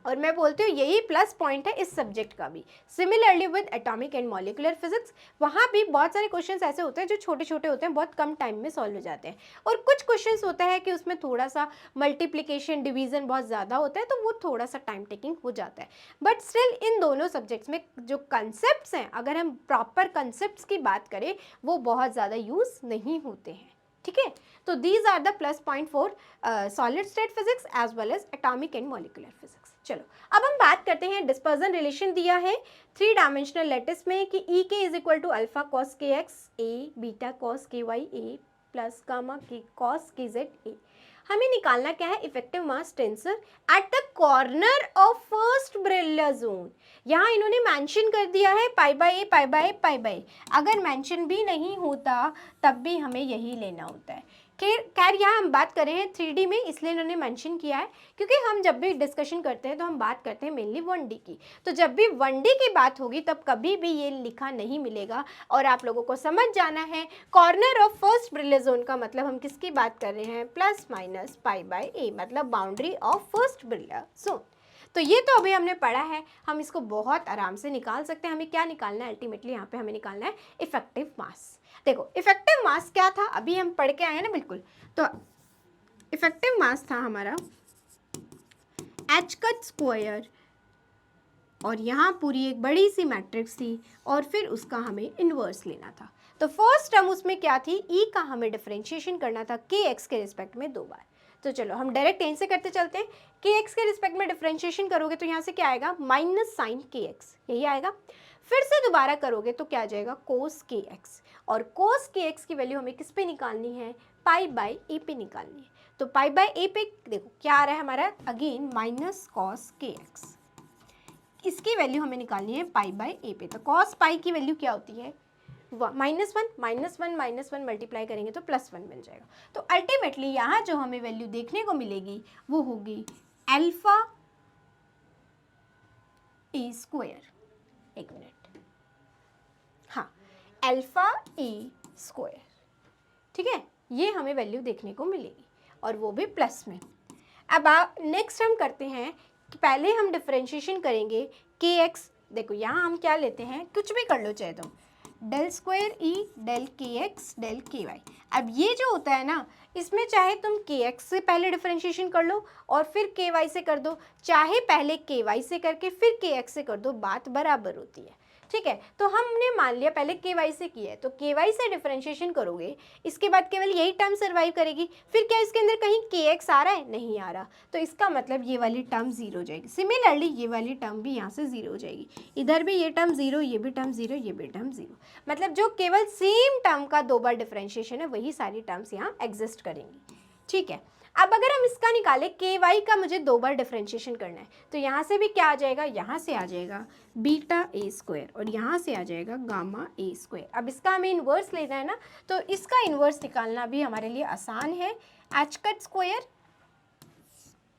और मैं बोलती हूँ यही प्लस पॉइंट है इस सब्जेक्ट का भी। Similarly with atomic and molecular physics, वहाँ भी बहुत सारे क्वेश्चंस ऐसे होते हैं जो छोटे छोटे होते हैं, बहुत कम टाइम में सॉल्व हो जाते हैं, और कुछ क्वेश्चंस होता है कि उसमें थोड़ा सा मल्टीप्लिकेशन डिवीजन बहुत ज़्यादा होता है, तो वो थोड़ा सा टाइम टेकिंग हो जाता है। बट स्टिल इन दोनों सब्जेक्ट्स में जो कंसेप्ट हैं, अगर हम प्रॉपर कंसेप्ट की बात करें, वो बहुत ज़्यादा यूज़ नहीं होते हैं, ठीक है। तो these are the plus point for solid state physics as well as atomic and molecular physics. चलो अब हम बात करते हैं, डिस्पर्जन रिलेशन दिया है 3 डायमेंशनल लैटिस में कि E के is equal to alpha cos k x a beta cos k y a plus gamma के कॉस के जेड ए। हमें निकालना क्या है, effective mass tensor at the corner of first Brillouin zone. यहाँ इन्होंने मेंशन कर दिया है pi by a pi by a pi by a, अगर मेंशन भी नहीं होता तब भी हमें यही लेना होता है। खैर यहाँ हम बात कर रहे हैं 3D में, इसलिए इन्होंने मेंशन किया है क्योंकि हम जब भी डिस्कशन करते हैं तो हम बात करते हैं मेनली 1D की, तो जब भी 1D की बात होगी तब कभी भी ये लिखा नहीं मिलेगा, और आप लोगों को समझ जाना है corner of first Brillouin zone का मतलब हम किसकी बात कर रहे हैं, plus minus pi by a, मतलब boundary of first Brillouin zone. तो ये तो अभी हमने पढ़ा है, हम इसको बहुत आराम से निकाल सकते हैं। हमें क्या निकालना है अल्टीमेटली, यहाँ पे हमें निकालना है इफेक्टिव मास। देखो इफेक्टिव मास क्या था, अभी हम पढ़ के आए हैं ना, बिल्कुल। तो इफेक्टिव मास था हमारा एच कट स्क्वायर, और यहाँ पूरी एक बड़ी सी मैट्रिक्स थी, और फिर उसका हमें इन्वर्स लेना था। तो फर्स्ट टर्म उसमें क्या थी, ई का हमें डिफरेंशिएशन करना था के एक्स के रिस्पेक्ट में 2 बार। तो चलो हम डायरेक्ट यहीं से करते चलते हैं, के एक्स के रिस्पेक्ट में डिफरेंशिएशन करोगे तो यहाँ से क्या आएगा, माइनस साइन के एक्स, यही आएगा। फिर से दोबारा करोगे तो क्या आ जाएगा, कोस के एक्स, और कोस के एक्स की वैल्यू हमें किस पे निकालनी है, पाई बाय ए पे निकालनी है। तो पाई बाय ए पे देखो क्या आ रहा है हमारा, again minus cos k x, इसकी वैल्यू हमें निकालनी है पाई बाय ए पे। तो कॉस पाई की वैल्यू क्या होती है, -1 मल्टीप्लाई करेंगे तो +1 मिल जाएगा। तो अल्टीमेटली यहाँ जो हमें वैल्यू देखने को मिलेगी वो होगी अल्फा ए स्क्वायर, एक मिनट, हाँ अल्फा ए स्क्वायर, ठीक है, ये हमें वैल्यू देखने को मिलेगी और वो भी प्लस में। अब नेक्स्ट हम करते हैं कि पहले हम डिफरेंशिएशन करेंगे के एक्स, देखो यहाँ हम क्या लेते हैं, कुछ भी कर लो चाहे तो, del square E del k x del k Y. अब ये जो होता है ना, इसमें चाहे तुम के एक्स से पहले डिफरेंशिएशन कर लो और फिर के वाई से कर दो, चाहे पहले के वाई से करके फिर के एक्स से कर दो, बात बराबर होती है। ठीक है, तो हमने मान लिया पहले के वाई से किया है, तो के वाई से डिफरेंशिएशन करोगे, इसके बाद केवल यही टर्म सर्वाइव करेगी। फिर क्या इसके अंदर कहीं के एक्स आ रहा है? नहीं आ रहा, तो इसका मतलब ये वाली टर्म जीरो हो जाएगी। सिमिलरली ये वाली टर्म भी यहाँ से जीरो हो जाएगी, इधर भी ये टर्म जीरो, ये भी टर्म जीरो, ये भी टर्म जीरो। मतलब जो केवल सेम टर्म का दो बार डिफरेंशिएशन है वही सारी टर्म्स यहाँ एग्जिस्ट करेंगी। ठीक है, अब अगर हम इसका निकालें के वाई का मुझे दो बार डिफरेंशिएशन करना है, तो यहाँ से भी क्या आ जाएगा, यहाँ से आ जाएगा बीटा ए स्क्वायर और यहाँ से आ जाएगा गामा ए स्क्वायर। अब इसका हमें इन्वर्स लेना है ना, तो इसका इन्वर्स निकालना भी हमारे लिए आसान है। H cut square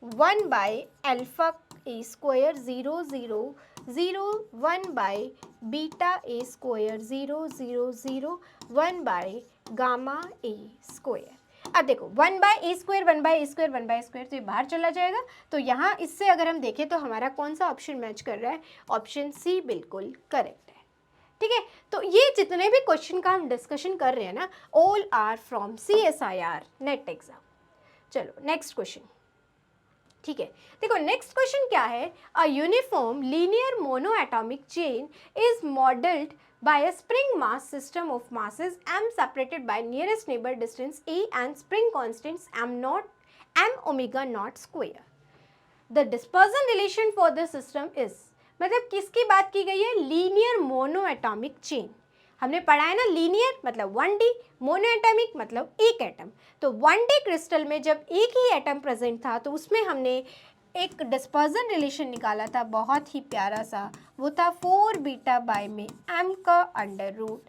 1 by alpha a square 0 0 0 1 by beta a square 0 0 0 1 by gamma a square. अब देखो 1 by a square 1 by a square 1 by square, तो ये बाहर चला जाएगा। तो यहाँ इससे अगर हम देखें तो हमारा कौन सा ऑप्शन मैच कर रहा है? ऑप्शन सी बिल्कुल करेक्ट है। ठीक है, तो ये जितने भी क्वेश्चन का हम डिस्कशन कर रहे हैं ना, all are from CSIR NET exam. चलो नेक्स्ट क्वेश्चन। ठीक है, देखो नेक्स्ट क्वेश्चन क्या है, a uniform linear monoatomic chain is modelled by a spring mass system of masses m separated by nearest neighbor distance a and spring constants m naught m omega naught square. The dispersion relation for this system is, मतलब किसकी बात की गई है? Linear monoatomic chain. हमने पढ़ा है ना, लीनियर मतलब 1D, मोनोएटॉमिक मतलब एक एटम। तो 1D क्रिस्टल में जब एक ही एटम प्रेजेंट था तो उसमें हमने एक डिस्पर्जन रिलेशन निकाला था, बहुत ही प्यारा सा। वो था 4 बीटा बाय में m का under root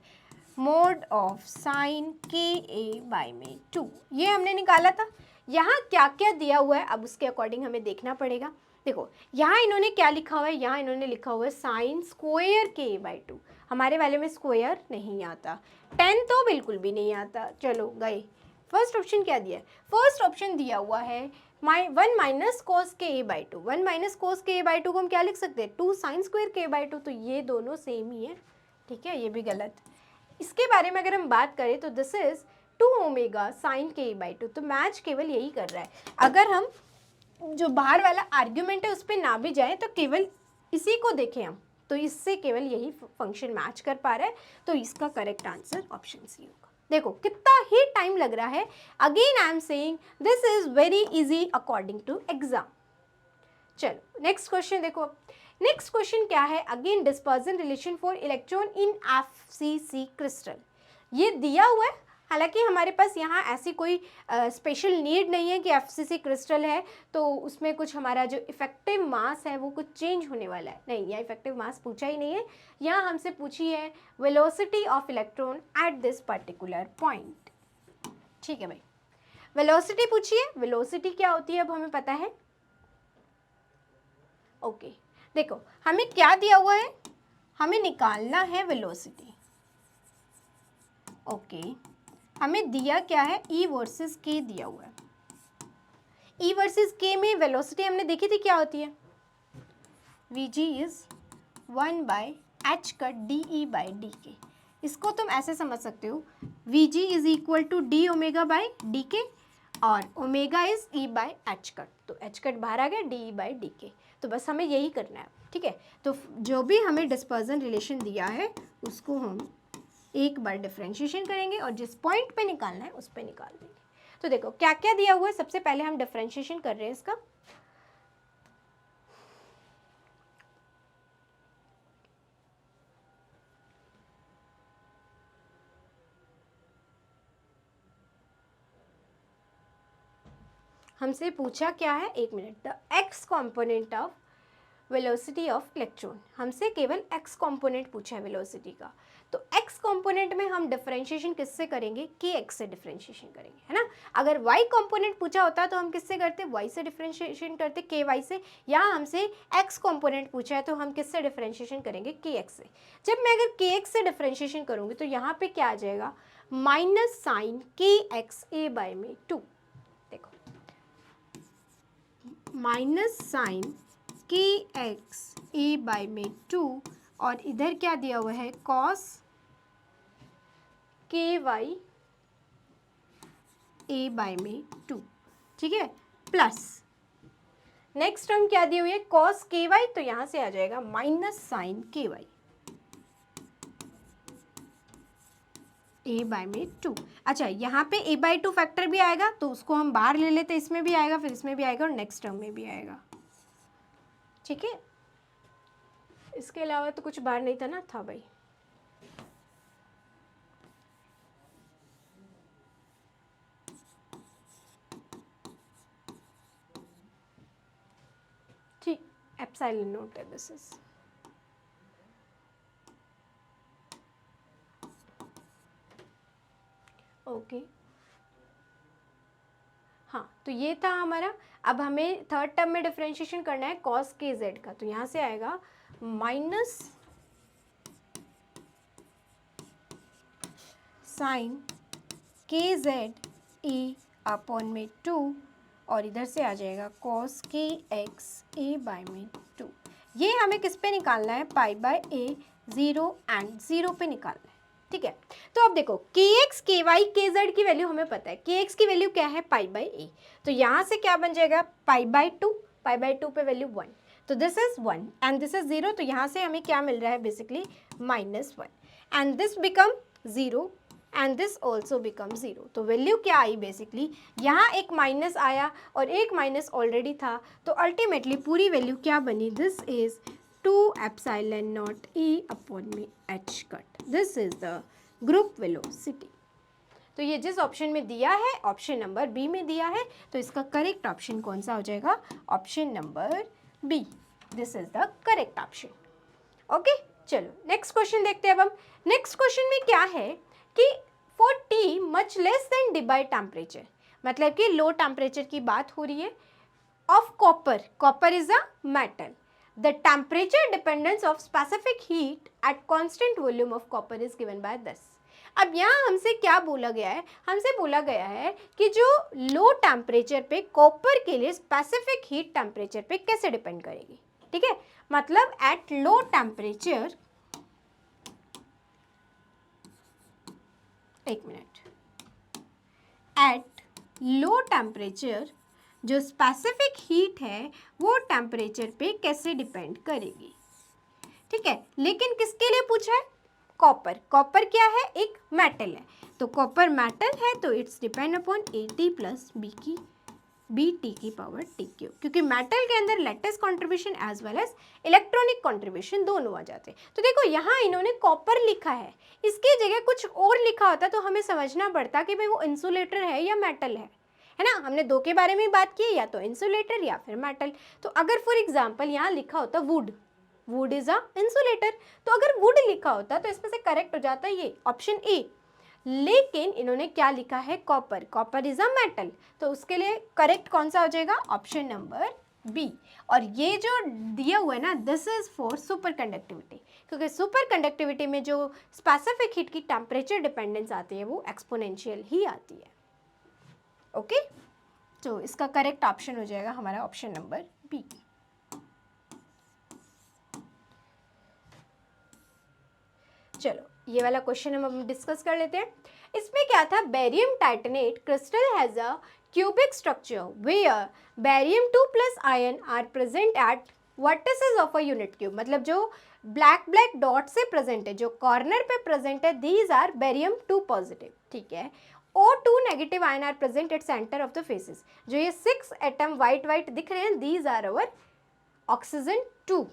mod of sine k a bye में 2, ये हमने निकाला था। यहाँ क्या क्या दिया हुआ है अब उसके अकॉर्डिंग हमें देखना पड़ेगा। देखो यहाँ इन्होंने क्या लिखा हुआ है, यहाँ इन्होंने लिखा हुआ है साइन स्क्वायर के ए बाय 2। हमारे वाले में स्क्वायर नहीं आता, 10 तो बिल्कुल भी नहीं आता। चलो गए, फर्स्ट ऑप्शन क्या दिया है? फर्स्ट ऑप्शन दिया हुआ है 1 माइनस कोस के ए बाई 2। 1 माइनस कोस के ए बाई 2 को हम क्या लिख सकते हैं? 2 साइन स्क्वायर के ए बाई 2। तो ये दोनों सेम ही है, ठीक है, ये भी गलत। इसके बारे में अगर हम बात करें तो this is 2 omega sine k A by 2। तो मैच केवल यही कर रहा है। अगर हम जो बाहर वाला आर्ग्यूमेंट है उस पर ना भी जाए तो केवल इसी को देखें हम, तो इससे केवल यही फंक्शन मैच कर पा रहा है। तो इसका करेक्ट आंसर ऑप्शन सी होगा। देखो कितना ही टाइम लग रहा है। Again I am saying this is very easy according to exam. चलो नेक्स्ट क्वेश्चन देखो। नेक्स्ट क्वेश्चन क्या है? Again dispersion relation for electron in FCC crystal. ये दिया हुआ है, हालांकि हमारे पास यहाँ ऐसी कोई स्पेशल नीड नहीं है कि FCC क्रिस्टल है तो उसमें कुछ हमारा जो इफेक्टिव मास है वो कुछ चेंज होने वाला है। नहीं, यहाँ इफेक्टिव मास पूछा ही नहीं है। यहाँ हमसे पूछी है velocity of electron at this particular point. ठीक है भाई, वेलोसिटी पूछी है। वेलोसिटी क्या होती है अब हमें पता है। ओके देखो हमें क्या दिया हुआ है, हमें निकालना है वेलोसिटी। ओके हमें दिया क्या है? E वर्सेस K दिया हुआ है। E वर्सेस K में वेलोसिटी हमने देखी थी क्या होती है? Vg is 1 by h cut d e by d k. इसको तुम ऐसे समझ सकते हो, Vg is equal to d omega by d k और omega is E by h cut. तो एच कट बाहर आ गया, डी ई बाई डी के। तो बस हमें यही करना है, ठीक है। तो जो भी हमें डिस्पर्जन रिलेशन दिया है उसको हम एक बार डिफरेंशिएशन करेंगे और जिस पॉइंट पे निकालना है उस पे निकाल देंगे। तो देखो क्या क्या दिया हुआ है, सबसे पहले हम डिफरेंशिएशन कर रहे हैं इसका। हमसे पूछा क्या है, एक minute, the x component of velocity of electron. हमसे केवल एक्स कॉम्पोनेंट पूछा है वेलोसिटी का। तो एक्स कॉम्पोनेंट में हम डिफरेंशिएशन किससे करेंगे? के एक्स से डिफरेंशिएशन करेंगे, है ना। अगर वाई कॉम्पोनेंट पूछा होता तो हम किससे करते? वाई से डिफरेंशिएशन करते, के वाई से। यहाँ हमसे एक्स कॉम्पोनेंट पूछा है तो हम किससे डिफरेंशिएशन करेंगे? के एक्स से। जब मैं अगर के एक्स से डिफरेंशिएशन करूँगी तो यहाँ पे क्या आ जाएगा? माइनस साइन के एक्स ए बाय में 2। देखो माइनस साइन के एक्स ए बाय में 2 और इधर क्या दिया हुआ है? कॉस के वाई ए बाय में 2, ठीक है, प्लस नेक्स्ट टर्म क्या दी हुई है? Cos k y. तो यहाँ से आ जाएगा माइनस साइन के वाई। ए बाय में 2। अच्छा, यहाँ पे ए बाई 2 फैक्टर भी आएगा तो उसको हम बाहर ले लेते, इसमें भी आएगा, फिर इसमें भी आएगा और नेक्स्ट टर्म में भी आएगा। ठीक है, इसके अलावा तो कुछ बाहर नहीं था ना, था भाई। ठीक, एप्सिलॉन नोट है दिस इज। ओके, हाँ, तो ये था हमारा। अब हमें थर्ड टर्म में डिफरेंशिएशन करना है कॉस के जेड का, तो यहाँ से आएगा माइनस साइन के जेड ए अपॉन में 2 और इधर से आ जाएगा कॉस के एक्स ए बाय में 2। ये हमें किस पे निकालना है? पाई बाय ए, 0 एंड 0 पे निकालना है। ठीक है, तो अब देखो के एक्स के वाई के जेड की वैल्यू हमें पता है। के एक्स की वैल्यू क्या है? पाई बाय ए, तो यहाँ से क्या बन जाएगा? पाई बाय 2, पाई बाय 2 पे वैल्यू 1, तो this is 1 and this is 0, तो यहाँ से हमें क्या मिल रहा है? Basically -1 and this become 0 and this also become 0। तो वैल्यू क्या आई? बेसिकली यहाँ एक माइनस आया और एक माइनस ऑलरेडी था, तो अल्टीमेटली पूरी वैल्यू क्या बनी? This is 2 epsilon nought E upon में h cut. This is the group velocity. तो ये जिस ऑप्शन में दिया है, ऑप्शन नंबर बी में दिया है, तो इसका करेक्ट ऑप्शन कौन सा हो जाएगा? Option number B, this is the correct option. Okay, चलो नेक्स्ट क्वेश्चन देखते हैं। अब हम नेक्स्ट क्वेश्चन में क्या है कि for T much less than D by temperature, मतलब कि लो टेम्परेचर की बात हो रही है, of copper, copper is a metal, the temperature dependence of specific heat at constant volume of copper is given by 10। अब यहाँ हमसे क्या बोला गया है? हमसे बोला गया है कि जो लो टेम्परेचर पे कॉपर के लिए स्पेसिफिक हीट टेम्परेचर पे कैसे डिपेंड करेगी। ठीक है, मतलब एट लो टेम्परेचर, एक मिनट, एट लो टेम्परेचर जो स्पेसिफिक हीट है वो टेम्परेचर पे कैसे डिपेंड करेगी। ठीक है, लेकिन किसके लिए पूछा है? कॉपर। कॉपर क्या है? एक मेटल है, तो कॉपर मेटल है तो it's depend upon AT plus b t की पावर टी क्यूब, क्योंकि मेटल के अंदर lattice contribution as well as electronic contribution दोनों आ जाते हैं। तो देखो यहाँ इन्होंने कॉपर लिखा है, इसकी जगह कुछ और लिखा होता तो हमें समझना पड़ता कि भाई वो इंसुलेटर है या मेटल है ना। हमने दो के बारे में बात की, या तो इंसुलेटर या फिर मेटल। तो अगर फॉर एग्जाम्पल यहाँ लिखा होता would, would is a insulator, तो अगर वुड लिखा होता तो इसमें से करेक्ट हो जाता ये ऑप्शन ए, लेकिन इन्होंने क्या लिखा है? Copper, copper is a metal, तो उसके लिए करेक्ट कौन सा हो जाएगा? Option number B. और ये जो दिया हुआ है ना, this is for superconductivity, क्योंकि सुपर कंडक्टिविटी में जो स्पेसिफिक हीट की टेम्परेचर डिपेंडेंस आती है वो एक्सपोनेंशियल ही आती है। ओके, तो इसका करेक्ट ऑप्शन हो जाएगा हमारा ऑप्शन नंबर बी। चलो ये वाला क्वेश्चन हम डिस्कस कर लेते हैं। इसमें क्या था? Barium titanate crystal has a cubic structure where barium 2 plus ion are present at vertices of a unit cube, मतलब जो ब्लैक डॉट से प्रेजेंट है, जो कॉर्नर पे प्रेजेंट है, these are barium 2 पॉजिटिव। ठीक है, O2 negative ion are present at centre of the faces, जो ये 6 एटम वाइट दिख रहे हैं, these are our ऑक्सीजन 2।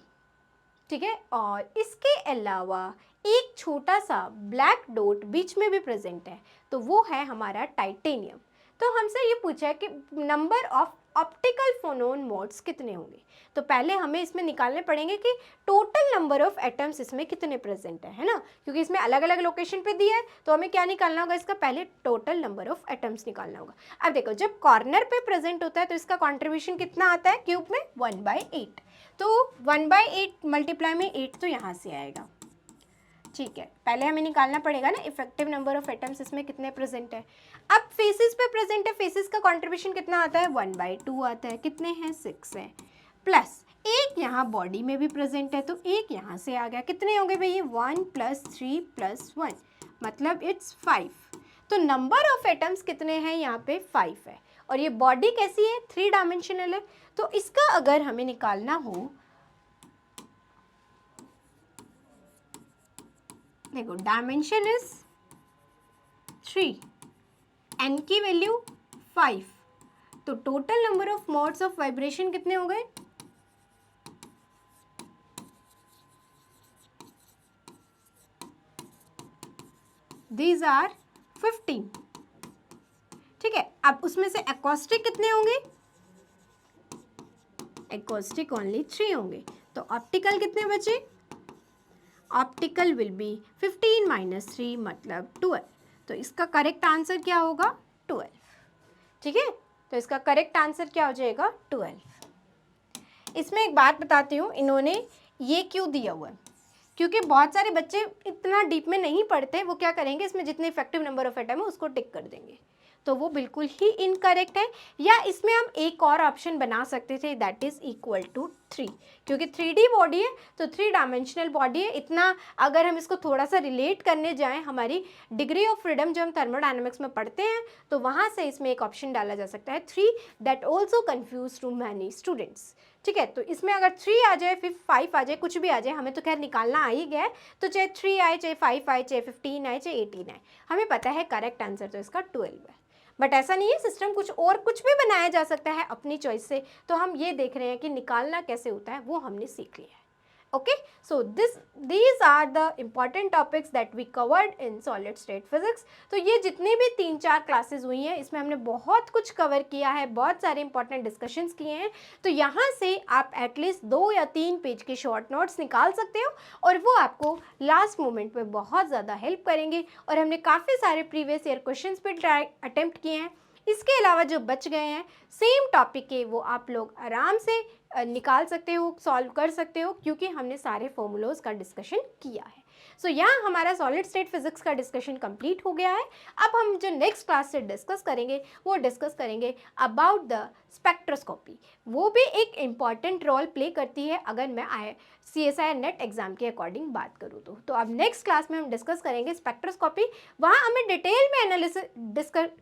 ठीक है, और इसके अलावा एक छोटा सा ब्लैक डॉट बीच में भी प्रेजेंट है, तो वो है हमारा टाइटेनियम। तो हमसे ये पूछा है कि number of optical phonon modes कितने होंगे। तो पहले हमें इसमें निकालने पड़ेंगे कि टोटल नंबर ऑफ एटम्स इसमें कितने प्रेजेंट है ना, क्योंकि इसमें अलग अलग लोकेशन पे दिया है, तो हमें क्या निकालना होगा? इसका पहले टोटल नंबर ऑफ एटम्स निकालना होगा। अब देखो, जब कॉर्नर पे प्रेजेंट होता है तो इसका कॉन्ट्रीब्यूशन कितना आता है क्यूब में? 1/8, तो 1/8 मल्टीप्लाई में 8 तो यहाँ से आएगा। ठीक है, पहले हमें निकालना पड़ेगा ना इफेक्टिव नंबर ऑफ एटम्स इसमें कितने प्रेजेंट है। अब फेसेस पे प्रेजेंट है, फेसेस का कंट्रीब्यूशन कितना आता है? 1/2 आता है, कितने हैं? 6 है, प्लस एक यहाँ बॉडी में भी प्रेजेंट है, तो एक यहाँ से आ गया, कितने होंगे भैया? 1 + 3 + 1, मतलब इट्स 5। तो नंबर ऑफ एटम्स कितने हैं यहाँ पे? 5 है, और ये बॉडी कैसी है? 3 डायमेंशनल है, तो इसका अगर हमें निकालना हो, देखो डायमेंशन इज 3, n की वैल्यू 5, तो total number of modes of vibration कितने हो गए? These are 15। ठीक है, अब उसमें से एकॉस्टिक कितने होंगे? एकॉस्टिक ओनली 3 होंगे, तो ऑप्टिकल कितने बचे? ऑप्टिकल विल बी 15 माइनस 3 मतलब 12, तो इसका करेक्ट आंसर क्या होगा? 12। ठीक है, तो इसका करेक्ट आंसर क्या हो जाएगा? 12। इसमें एक बात बताती हूँ, इन्होंने ये क्यों दिया हुआ है, क्योंकि बहुत सारे बच्चे इतना डीप में नहीं पढ़ते, वो क्या करेंगे, इसमें जितने इफेक्टिव नंबर ऑफ एटम है उसको टिक कर देंगे, तो वो बिल्कुल ही इनकरेक्ट है। या इसमें हम एक और ऑप्शन बना सकते थे, दैट इज इक्वल टू 3, क्योंकि 3D बॉडी है तो 3 डायमेंशनल बॉडी है। इतना अगर हम इसको थोड़ा सा रिलेट करने जाएं हमारी डिग्री ऑफ फ्रीडम जो हम थर्मोडायनेमिक्स में पढ़ते हैं, तो वहाँ से इसमें एक ऑप्शन डाला जा सकता है 3, that also confuse to many students. ठीक है, तो इसमें अगर 3 आ जाए, फिर 5 आ जाए, कुछ भी आ जाए, हमें तो खैर निकालना आ ही गया है, तो चाहे 3 आए, चाहे 5 आए, चाहे 15 आए, चाहे 18 आए, हमें पता है करेक्ट आंसर तो इसका 12 है। बट ऐसा नहीं है, सिस्टम कुछ भी बनाया जा सकता है अपनी चॉइस से, तो हम ये देख रहे हैं कि निकालना कैसे होता है वो हमने सीख लिया है। Okay, so these are the important topics that we covered in solid state physics। तो ये जितनी भी 3-4 क्लासेस हुई हैं, इसमें हमने बहुत कुछ कवर किया है, बहुत सारे इंपॉर्टेंट डिस्कशंस किए हैं, तो यहाँ से आप एटलीस्ट 2 या 3 पेज के शॉर्ट नोट्स निकाल सकते हो, और वो आपको लास्ट मोमेंट में बहुत ज़्यादा हेल्प करेंगे। और हमने काफ़ी सारे प्रीवियस ईयर क्वेश्चंस पे अटेम्प्ट किए हैं, इसके अलावा जो बच गए हैं सेम टॉपिक के, वो आप लोग आराम से निकाल सकते हो, सॉल्व कर सकते हो, क्योंकि हमने सारे फॉर्मूलोज का डिस्कशन किया है। सो यहाँ हमारा सॉलिड स्टेट फिजिक्स का डिस्कशन कंप्लीट हो गया है। अब हम जो नेक्स्ट क्लास से डिस्कस करेंगे वो डिस्कस करेंगे अबाउट द स्पेक्ट्रोस्कोपी। वो भी एक इम्पॉर्टेंट रोल प्ले करती है अगर मैं CSIR नेट एग्जाम के अकॉर्डिंग बात करूँ तो अब नेक्स्ट क्लास में हम डिस्कस करेंगे स्पेक्ट्रोस्कोपी। वहाँ हमें डिटेल में एनालिसिस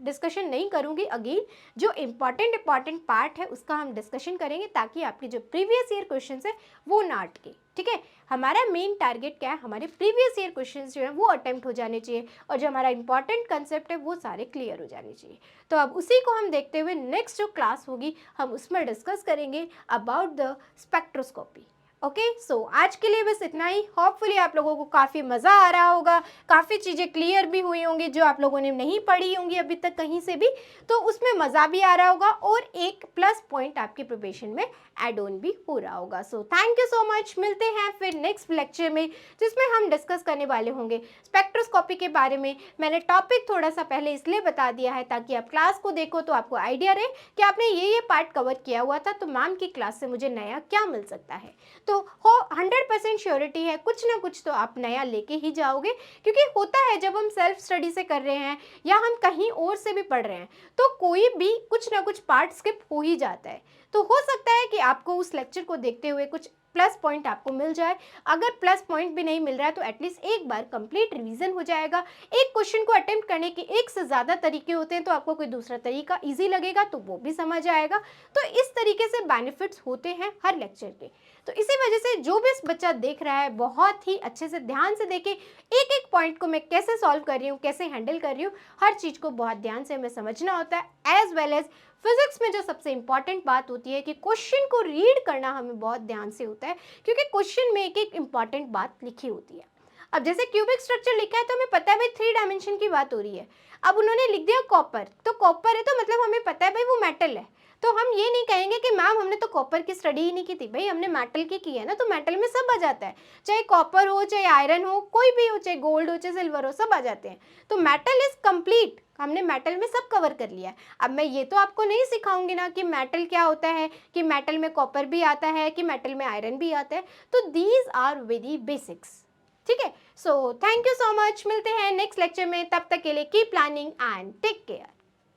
डिस्कशन नहीं करूँगी, अगेन जो इम्पॉर्टेंट पार्ट है उसका हम डिस्कशन करेंगे, ताकि आपके जो प्रीवियस ईयर क्वेश्चन है वो ना अटके। ठीक है, हमारा मेन टारगेट क्या है, हमारे प्रीवियस ईयर क्वेश्चंस जो है वो अटेम्प्ट हो जाने चाहिए, और जो हमारा इंपॉर्टेंट कंसेप्ट है वो सारे क्लियर हो जाने चाहिए। तो अब उसी को हम देखते हुए नेक्स्ट जो क्लास होगी हम उसमें डिस्कस करेंगे अबाउट द स्पेक्ट्रोस्कोपी। ओके, सो आज के लिए बस इतना ही। होपफुली आप लोगों को काफ़ी मज़ा आ रहा होगा, काफ़ी चीज़ें क्लियर भी हुई होंगी जो आप लोगों ने नहीं पढ़ी होंगी अभी तक कहीं से भी, तो उसमें मज़ा भी आ रहा होगा, और एक प्लस पॉइंट आपकी प्रिपरेशन में एड ऑन भी हो रहा होगा। सो थैंक यू सो मच। मिलते हैं फिर नेक्स्ट लेक्चर में, जिसमें हम डिस्कस करने वाले होंगे स्पेक्ट्रोस्कोपी के बारे में। मैंने टॉपिक थोड़ा सा पहले इसलिए बता दिया है ताकि आप क्लास को देखो तो आपको आइडिया रहे कि आपने ये पार्ट कवर किया हुआ था, तो मैम की क्लास से मुझे नया क्या मिल सकता है। तो हो 100% श्योरिटी है कुछ ना कुछ तो आप नया लेके ही जाओगे, क्योंकि होता है जब हम सेल्फ स्टडी से कर रहे हैं या हम कहीं और से भी पढ़ रहे हैं, तो कोई भी कुछ ना कुछ पार्ट स्किप हो ही जाता है। तो हो सकता है कि आपको उस लेक्चर को देखते हुए कुछ प्लस पॉइंट आपको मिल जाए। अगर प्लस पॉइंट भी नहीं मिल रहा है तो एटलीस्ट एक बार कंप्लीट रिवीजन हो जाएगा। एक क्वेश्चन को अटेम्प्ट करने के एक से ज़्यादा तरीके होते हैं, तो आपको कोई दूसरा तरीका इजी लगेगा तो वो भी समझ आएगा। तो इस तरीके से बेनिफिट्स होते हैं हर लेक्चर के। तो इसी वजह से जो भी इस बच्चा देख रहा है बहुत ही अच्छे से ध्यान से देखे, एक एक पॉइंट को मैं कैसे सॉल्व कर रही हूँ, कैसे हैंडल कर रही हूँ, हर चीज़ को बहुत ध्यान से हमें समझना होता है। एज वेल एज फिजिक्स में जो सबसे इंपॉर्टेंट बात होती है कि क्वेश्चन को रीड करना हमें बहुत ध्यान से होता है, क्योंकि क्वेश्चन में एक एक इंपॉर्टेंट बात लिखी होती है। अब जैसे क्यूबिक स्ट्रक्चर लिखा है तो हमें पता है भाई 3 डायमेंशन की बात हो रही है। अब उन्होंने लिख दिया कॉपर, तो कॉपर है तो मतलब हमें पता है भाई वो मेटल है। तो हम ये नहीं कहेंगे कि मैम हमने तो कॉपर की स्टडी ही नहीं की थी, भाई हमने मेटल की है ना, तो मेटल में सब आ जाता है, चाहे कॉपर हो, चाहे आयरन हो, कोई भी हो, चाहे गोल्ड हो, चाहे सिल्वर हो, सब आ जाते हैं। तो मेटल इज कंप्लीट, हमने मेटल में सब कवर कर लिया है। अब मैं ये तो आपको नहीं सिखाऊंगी ना कि मेटल क्या होता है, कि मेटल में कॉपर भी आता है, कि मेटल में आयरन भी आता है। तो दीज आर वेरी बेसिक्स। ठीक है, so thank you so much. मिलते हैं नेक्स्ट लेक्चर में, तब तक के लिए keep planning and take care.